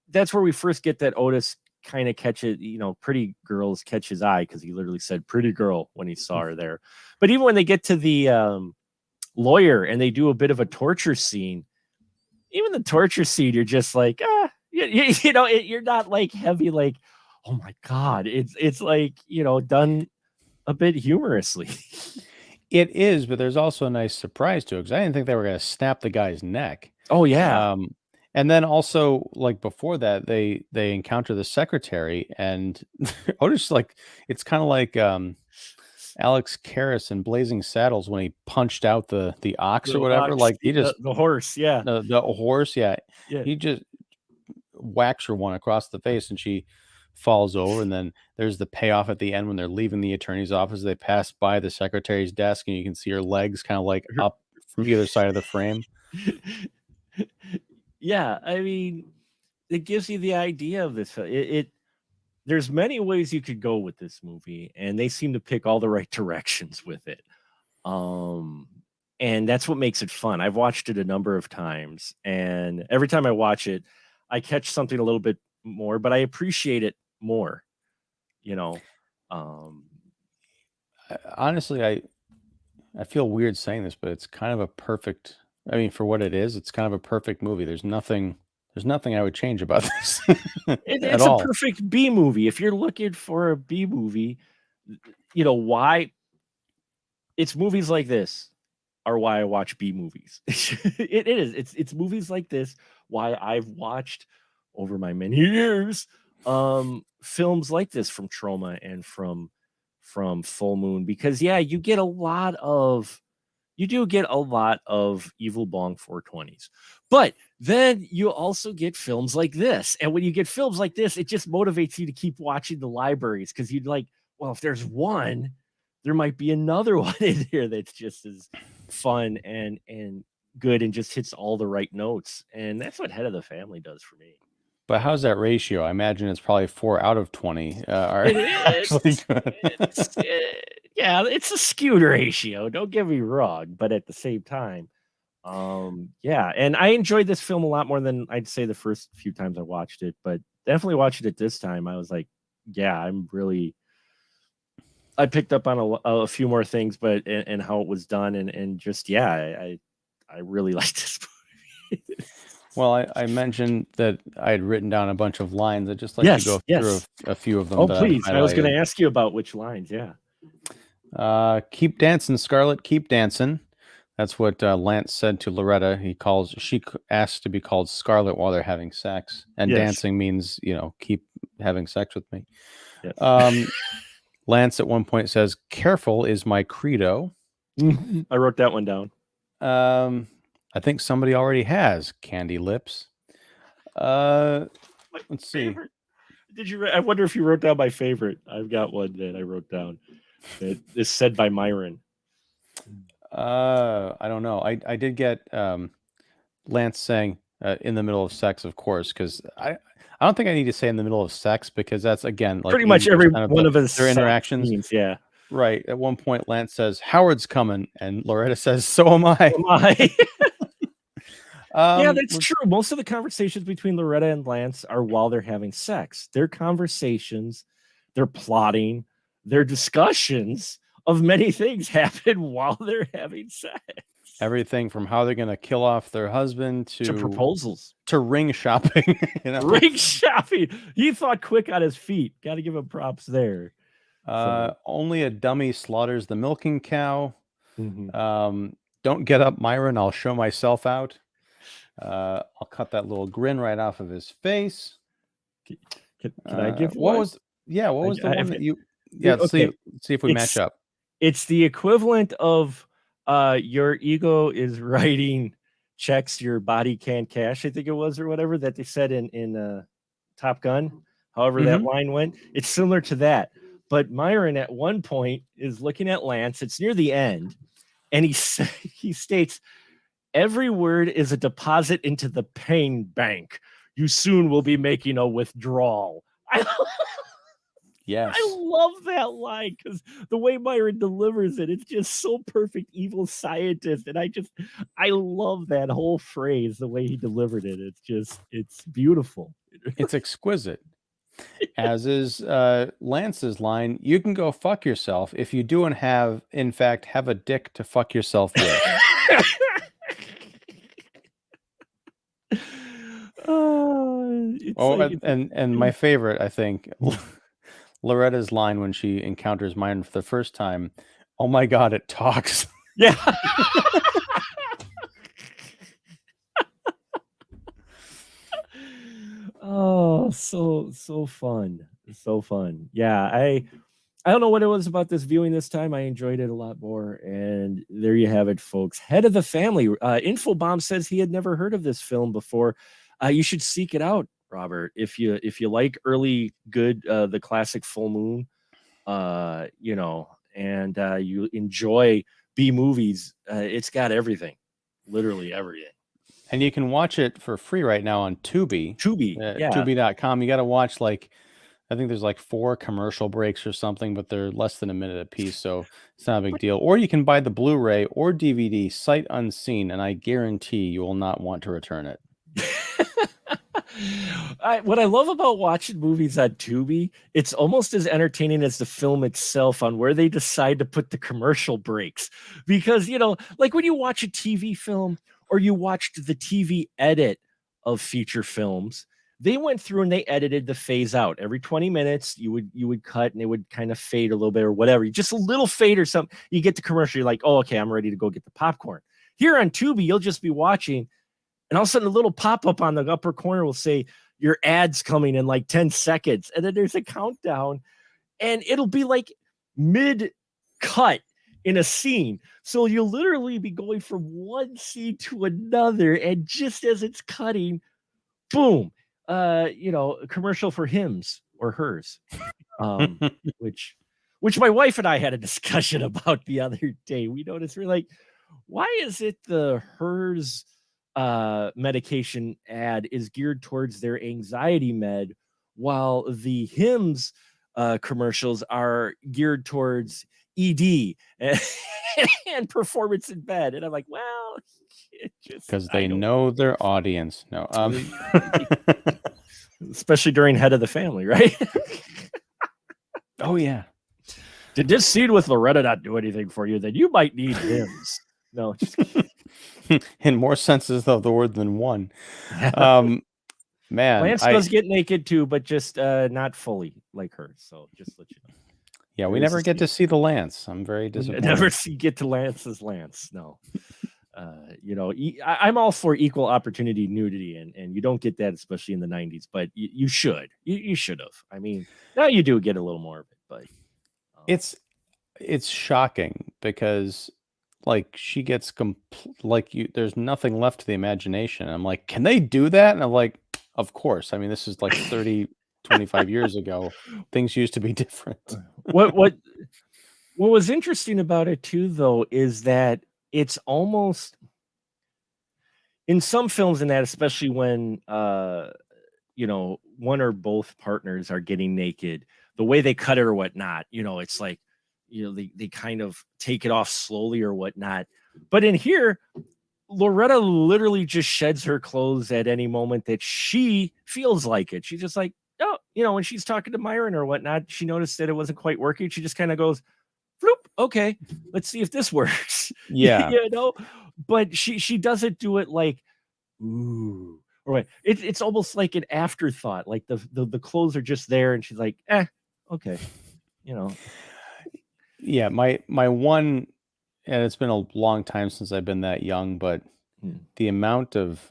that's where we first get that Otis kind of catches, pretty girls catch his eye, because he literally said pretty girl when he saw her there. But even when they get to the lawyer and they do a bit of a torture scene, even the torture scene, you're just like, you're not like heavy, like, oh my God. It's like, done a bit humorously. It is, but there's also a nice surprise to it, because I didn't think they were going to snap the guy's neck. Oh yeah. And then also, like, before that, they encounter the secretary, and Otis, like, it's kind of like Alex Karras in Blazing Saddles when he punched out the ox or whatever. Like, he just the horse, yeah. the horse, yeah. Yeah. He just whacks her one across the face, and she falls over. And then there's the payoff at the end when they're leaving the attorney's office. They pass by the secretary's desk, and you can see her legs kind of like up from either side of the frame. Yeah, I mean, it gives you the idea of this. There's many ways you could go with this movie, and they seem to pick all the right directions with it. And that's what makes it fun. I've watched it a number of times, and every time I watch it, I catch something a little bit more, but I appreciate it more. Honestly, I feel weird saying this, but it's kind of a perfect. I mean, for what it is, it's kind of a perfect movie. There's nothing I would change about this It's a perfect B movie. If you're looking for a B movie, why it's movies like this are why I watch B movies. It is. It's movies like this why I've watched over my many years films like this from Troma and from Full Moon, because you get a lot of Evil Bong 420s, but then you also get films like this. And when you get films like this, it just motivates you to keep watching the libraries, because you'd like, well, if there's one, there might be another one in here that's just as fun and good and just hits all the right notes. And that's what Head of the Family does for me. But how's that ratio? I imagine it's probably 4 out of 20 are actually good. It's a skewed ratio. Don't get me wrong, but at the same time, and I enjoyed this film a lot more than I'd say the first few times I watched it, but definitely watching it this time, I was like, I picked up on a few more things, but and how it was done, and just I really liked this movie. Well, I mentioned that I had written down a bunch of lines. I'd just like to go through a few of them. Oh, please. I was going to ask you about which lines. Yeah. Keep dancing, Scarlett. Keep dancing. That's what Lance said to Loretta. She asks to be called Scarlett while they're having sex. And dancing means, keep having sex with me. Yes. Lance at one point says, careful is my credo. I wrote that one down. I think somebody already has candy lips. Let's see. Did you? I wonder if you wrote down my favorite. I've got one that I wrote down that is said by Myron. I don't know. I did get Lance saying in the middle of sex, of course, because I don't think I need to say in the middle of sex, because that's, again, like pretty much every one of their interactions. Scenes, yeah. Right. At one point, Lance says, Howard's coming. And Loretta says, so am I. Yeah, that's true. Most of the conversations between Loretta and Lance are while they're having sex. Their conversations, their plotting, their discussions of many things happen while they're having sex. Everything from how they're going to kill off their husband to proposals to ring shopping. Ring shopping. He thought quick on his feet. Got to give him props there. Only a dummy slaughters the milking cow. Mm-hmm. Don't get up, Myron. I'll show myself out. I'll cut that little grin right off of his face. Can I give what one? was the one that you? Yeah, let's see if we match up. It's the equivalent of your ego is writing checks your body can't cash, I think it was, or whatever that they said in Top Gun. However that line went, it's similar to that. But Myron at one point is looking at Lance. It's near the end, and he states, "Every word is a deposit into the pain bank. You soon will be making a withdrawal." Yes. I love that line because the way Myron delivers it, it's just so perfect, evil scientist. And I love that whole phrase, the way he delivered it. It's beautiful. It's exquisite. As is Lance's line, you can go fuck yourself if you do and have, in fact, have a dick to fuck yourself with. And my favorite, I think, Loretta's line when she encounters Myron for the first time. Oh my God, it talks. Yeah. Oh, so fun. So fun. Yeah, I don't know what it was about this viewing this time. I enjoyed it a lot more. And there you have it, folks. Head of the Family. Infobomb says he had never heard of this film before. You should seek it out, Robert. If you like early good, the classic Full Moon, you know, and you enjoy B movies, it's got everything, literally everything. And you can watch it for free right now on Tubi. Yeah. Tubi.com. You got to watch I think there's 4 commercial breaks or something, but they're less than a minute a piece, so it's not a big deal. Or you can buy the Blu-ray or DVD sight unseen, and I guarantee you will not want to return it. What I love about watching movies on Tubi, it's almost as entertaining as the film itself on where they decide to put the commercial breaks. Because, like when you watch a TV film or you watched the TV edit of feature films, they went through and they edited the phase out. Every 20 minutes, you would cut and it would kind of fade a little bit or whatever. Just a little fade or something. You get the commercial, you're like, oh, okay, I'm ready to go get the popcorn. Here on Tubi, you'll just be watching, and all of a sudden a little pop-up on the upper corner will say, your ad's coming in 10 seconds. And then there's a countdown, and it'll be mid-cut in a scene. So you'll literally be going from one scene to another, and just as it's cutting, boom, a commercial for Hims or Hers, which my wife and I had a discussion about the other day. We noticed, we're like, why is it the Hers medication ad is geared towards their anxiety med, while the Hims commercials are geared towards ED and performance in bed? And I'm like, well, because they know their audience. No, especially during Head of the Family, right? Oh yeah. Did this scene with Loretta not do anything for you? Then you might need Hims. No, just in more senses of the word than one. Man, Lance does get naked too, but just not fully like her. So just let you know. Yeah, we never get to see the Lance. I'm very disappointed. Never get to Lance's Lance. No. I'm all for equal opportunity nudity, and you don't get that, especially in the 90s, but you should. You should have. I mean, now you do get a little more of it, but it's shocking because she gets there's nothing left to the imagination. I'm like, can they do that? And I'm like, of course. I mean, this is 30, 25 years ago. Things used to be different. What was interesting about it too, though, is that it's almost in some films, and that especially when one or both partners are getting naked, the way they cut it or whatnot, it's like, they kind of take it off slowly or whatnot. But in here, Loretta literally just sheds her clothes at any moment that she feels like it. She's just like, oh, when she's talking to Myron or whatnot, she noticed that it wasn't quite working. She just kind of goes, floop, okay, let's see if this works. Yeah. But she doesn't do it like, ooh, or what. It's almost like an afterthought. Like the clothes are just there, and she's like, okay, Yeah, my one, and it's been a long time since I've been that young, but the amount of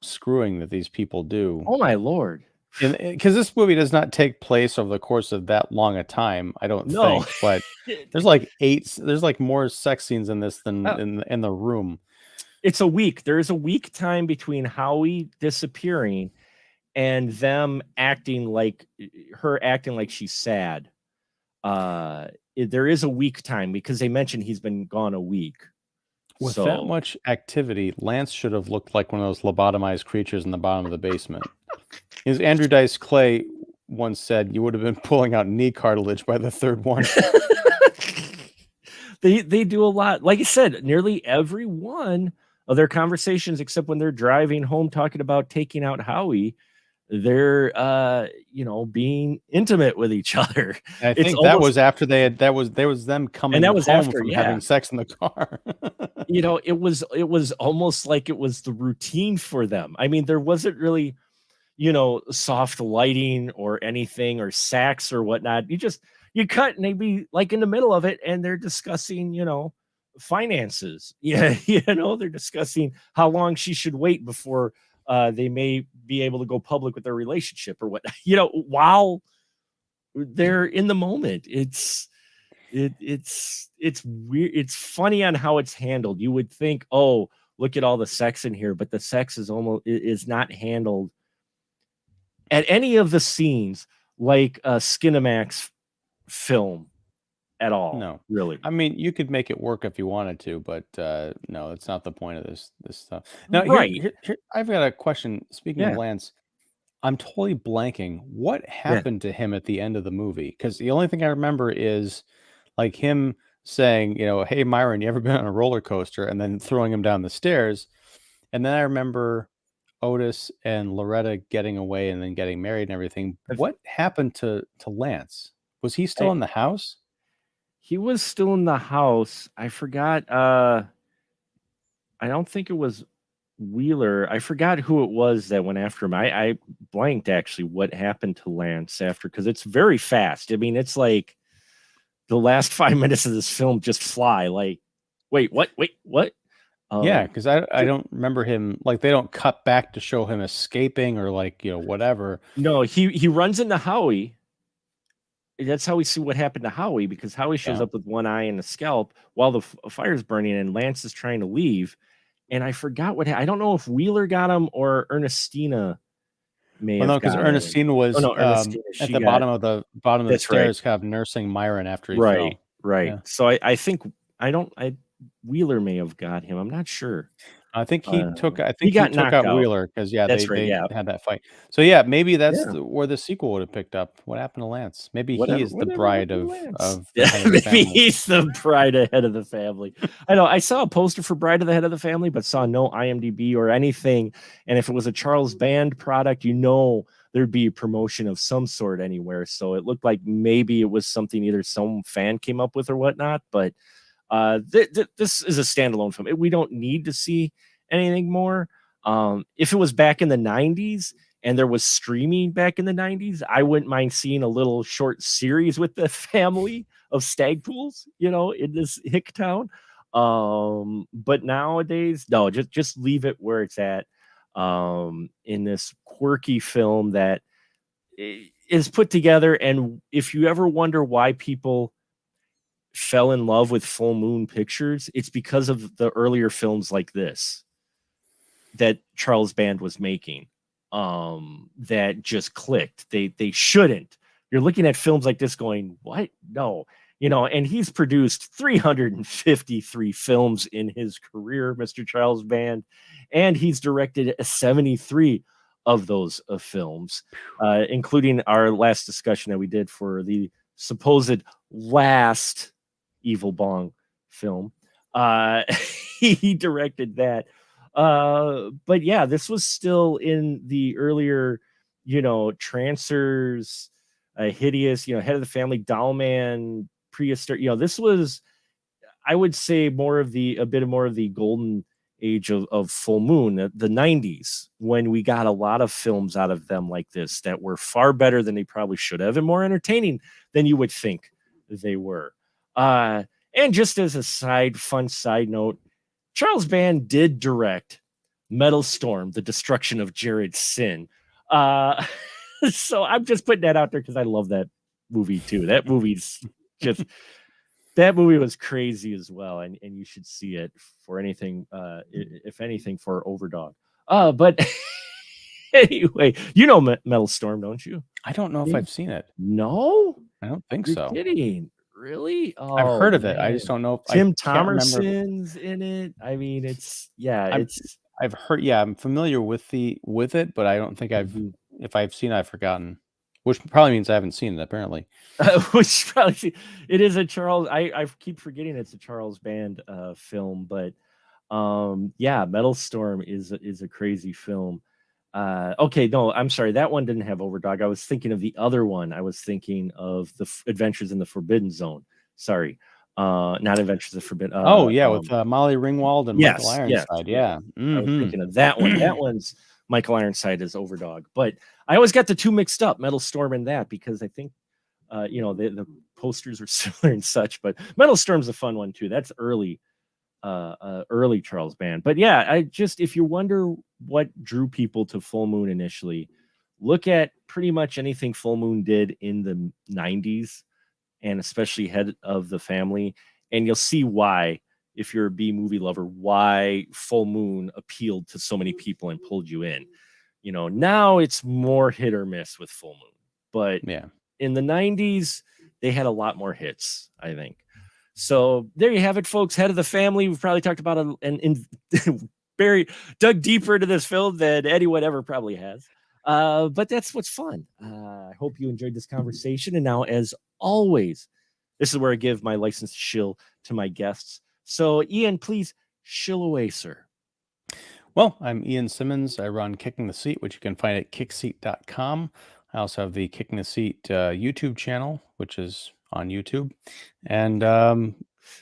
screwing that these people do. Oh my Lord. Because this movie does not take place over the course of that long a time, I don't think. But there's more sex scenes in this than in the room. It's a week. There is a week time between Howie disappearing and them acting like she's sad. There is a week time because they mentioned he's been gone a week. With that much activity, Lance should have looked like one of those lobotomized creatures in the bottom of the basement. Is Andrew Dice Clay once said you would have been pulling out knee cartilage by the third one. They do a lot. Like I said, nearly every one of their conversations, except when they're driving home talking about taking out Howie, they're being intimate with each other. I It's think that almost, was after they had that was them and coming that was home after, from yeah. having sex in the car. It was almost like it was the routine for them. I mean, there wasn't really, soft lighting or anything or sax or whatnot. You cut and they'd be like in the middle of it and they're discussing, finances. Yeah, they're discussing how long she should wait before they may be able to go public with their relationship or what, while they're in the moment. It's weird. It's funny on how it's handled. You would think, oh, look at all the sex in here, but the sex is not handled at any of the scenes like a Skinamax film at all. No. Really. I mean, you could make it work if you wanted to, but no, that's not the point of this stuff. Now, Right. here I've got a question. Speaking of Yeah. Lance, I'm totally blanking. What Yeah. happened to him at the end of the movie? Because the only thing I remember is like him saying, "Hey Myron, you ever been on a roller coaster?" and then throwing him down the stairs. And then I remember Otis and Loretta getting away and then getting married and everything. What happened to Lance? Was he still I- in the house? He was still in the house. I forgot. I don't think it was Wheeler. I forgot who it was that went after him. I blanked actually what happened to Lance after, because it's very fast. I mean, it's like the last 5 minutes of this film just fly. Like, wait, what? Wait, what? Yeah, because I don't remember him, like, they don't cut back to show him escaping or like, whatever. No, he runs into Howie. That's how we see what happened to Howie, because Howie shows Yeah. up with one eye and a scalp while the fire's burning and Lance is trying to leave. And I forgot I don't know if Wheeler got him or Ernestina may Well, no, have because got him. Ernestine Oh was no, Ernestina, at she the got, bottom of the that's right. stairs, kind of nursing Myron after he Right, fell. right. Yeah. So I think Wheeler may have got him. I'm not sure. I think he took Got out knocked out. Wheeler because That's right, they yeah. had that fight. So yeah, maybe that's Yeah. where the sequel would have picked up. What happened to Lance? Maybe he is the Whatever bride happened of to Lance? the head of the Maybe family. he's the bride ahead of the family. I know. I saw a poster for Bride of the Head of the Family, but saw no IMDb or anything. And if it was a Charles Band product, there'd be a promotion of some sort anywhere. So it looked like maybe it was something either some fan came up with or whatnot. But this is a standalone film. We don't need to see anything more. If it was back in the 90s and there was streaming back in the 90s, I wouldn't mind seeing a little short series with the family of stag pools, in this hick town. But nowadays, no, just leave it where it's at. In this quirky film that is put together. And if you ever wonder why people fell in love with Full Moon Pictures, it's because of the earlier films like this that Charles Band was making, that just clicked. They shouldn't. You're looking at films like this going, what? No. And he's produced 353 films in his career, Mr. Charles Band, and he's directed 73 of those films, including our last discussion that we did for the supposed last Evil Bong film. He directed that. But yeah, this was still in the earlier, Trancers, Hideous, Head of the Family, Dollman, Prehistoric. This was, I would say, a bit more of the golden age of Full Moon, the 90s, when we got a lot of films out of them like this that were far better than they probably should have and more entertaining than you would think they were. And just as a fun side note, Charles Band did direct Metal Storm, The Destruction of Jared Sin. So I'm just putting that out there because I love that movie too. That movie was crazy as well, and you should see it for anything, if anything, for Overdog. But anyway, Metal Storm, don't you? I don't know if I've seen it. No, I don't think you're so. kidding. Really? I've Oh, heard of it. I man. just don't know if Tim I can't remember. Thomerson's in it. I mean, I've heard. Yeah, I'm familiar with it, but I don't think Mhm. if I've seen it, I've forgotten. which probably means I haven't seen it, apparently. Which probably it is a Charles. I keep forgetting it's a Charles Band film, but yeah, Metal Storm is a crazy film. Okay, no, I'm sorry, that one didn't have Overdog. I was thinking of the other one. I was thinking of the Adventures in the Forbidden Zone. Sorry, not Adventures of Forbidden. Oh yeah, with Molly Ringwald and Michael Yes, yes, Ironside. yeah. Yeah. I was Mm-hmm. thinking of that one. That one's Michael Ironside as Overdog, but I always got the two mixed up, Metal Storm and that, because I think the posters were similar and such. But Metal Storm's a fun one too. That's early Charles Band. But yeah, if you wonder what drew people to Full Moon initially, look at pretty much anything Full Moon did in the 90s, and especially Head of the Family, and you'll see why, if you're a B movie lover, why Full Moon appealed to so many people and pulled you in. Now it's more hit or miss with Full Moon, but Yeah. in the 90s they had a lot more hits, I think. So there you have it, folks. Head of the Family. We've probably talked about it and dug deeper into this film than anyone ever probably has. But that's what's fun. I hope you enjoyed this conversation. And now, as always, this is where I give my license to shill to my guests. So, Ian, please shill away, sir. Well, I'm Ian Simmons. I run Kicking the Seat, which you can find at kickseat.com. I also have the Kicking the Seat YouTube channel, which is on YouTube. And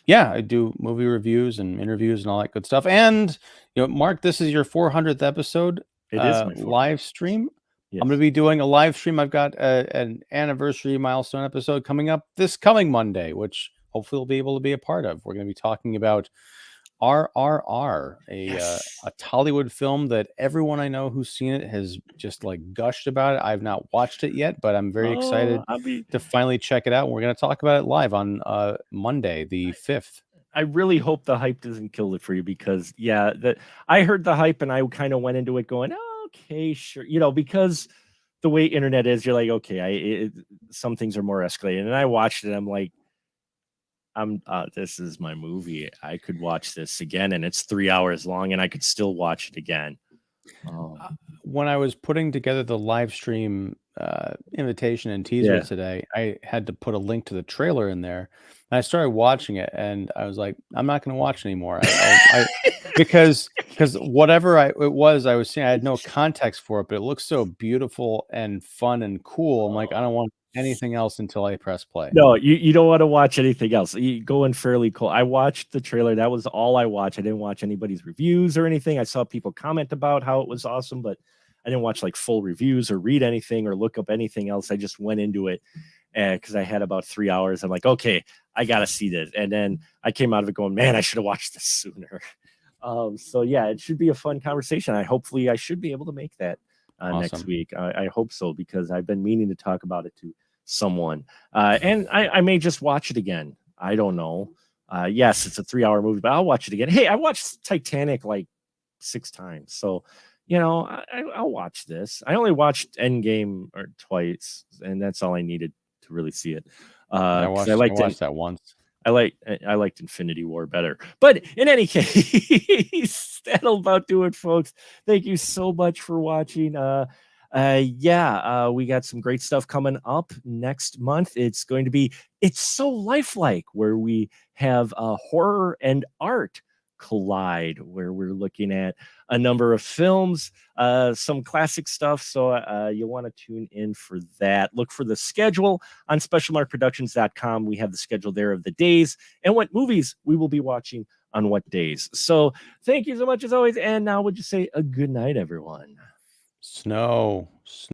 yeah, I do movie reviews and interviews and all that good stuff. And, Mark, this is your 400th episode. It is my live stream. Yes. I'm going to be doing a live stream. I've got an anniversary milestone episode coming up this coming Monday, which hopefully we'll be able to be a part of. We're going to be talking about RRR, a Tollywood film that everyone I know who's seen it has just gushed about it. I've not watched it yet, but I'm very excited to finally check it out. We're going to talk about it live on Monday, the 5th. I really hope the hype doesn't kill it for you, because I heard the hype and I kind of went into it going, oh, okay, sure. Because the way internet is, you're like, okay, some things are more escalated. And I watched it. I'm like, this is my movie. I could watch this again, and it's 3 hours long, and I could still watch it again. When I was putting together the live stream invitation and teaser today, I had to put a link to the trailer in there. And I started watching it, and I was like, I'm not going to watch anymore. Because whatever it was I was seeing, I had no context for it, but it looks so beautiful and fun and cool. I'm like, I don't want anything else until I press play. No, you don't want to watch anything else. You go in fairly cool. I watched the trailer. That was all I watched. I didn't watch anybody's reviews or anything. I saw people comment about how it was awesome, but I didn't watch full reviews or read anything or look up anything else. I just went into it because I had about 3 hours. I'm like, okay, I got to see this. And then I came out of it going, man, I should have watched this sooner. So yeah, it should be a fun conversation. Hopefully I should be able to make that next week. I hope so, because I've been meaning to talk about it to someone. And I may just watch it again. I don't know. Yes, it's a 3-hour movie, but I'll watch it again. Hey, I watched Titanic 6 times. So, I'll watch this. I only watched Endgame twice, and that's all I needed to really see it. I watched that once. I liked Infinity War better. But in any case, that'll about do it, folks. Thank you so much for watching. We got some great stuff coming up next month. It's going to be It's So Lifelike, where we have horror and art collide, where we're looking at a number of films, some classic stuff. So you'll want to tune in for that. Look for the schedule on specialmarkproductions.com. We have the schedule there of the days and what movies we will be watching on what days. So thank you so much as always. And now we'll just say a good night, everyone. Snow.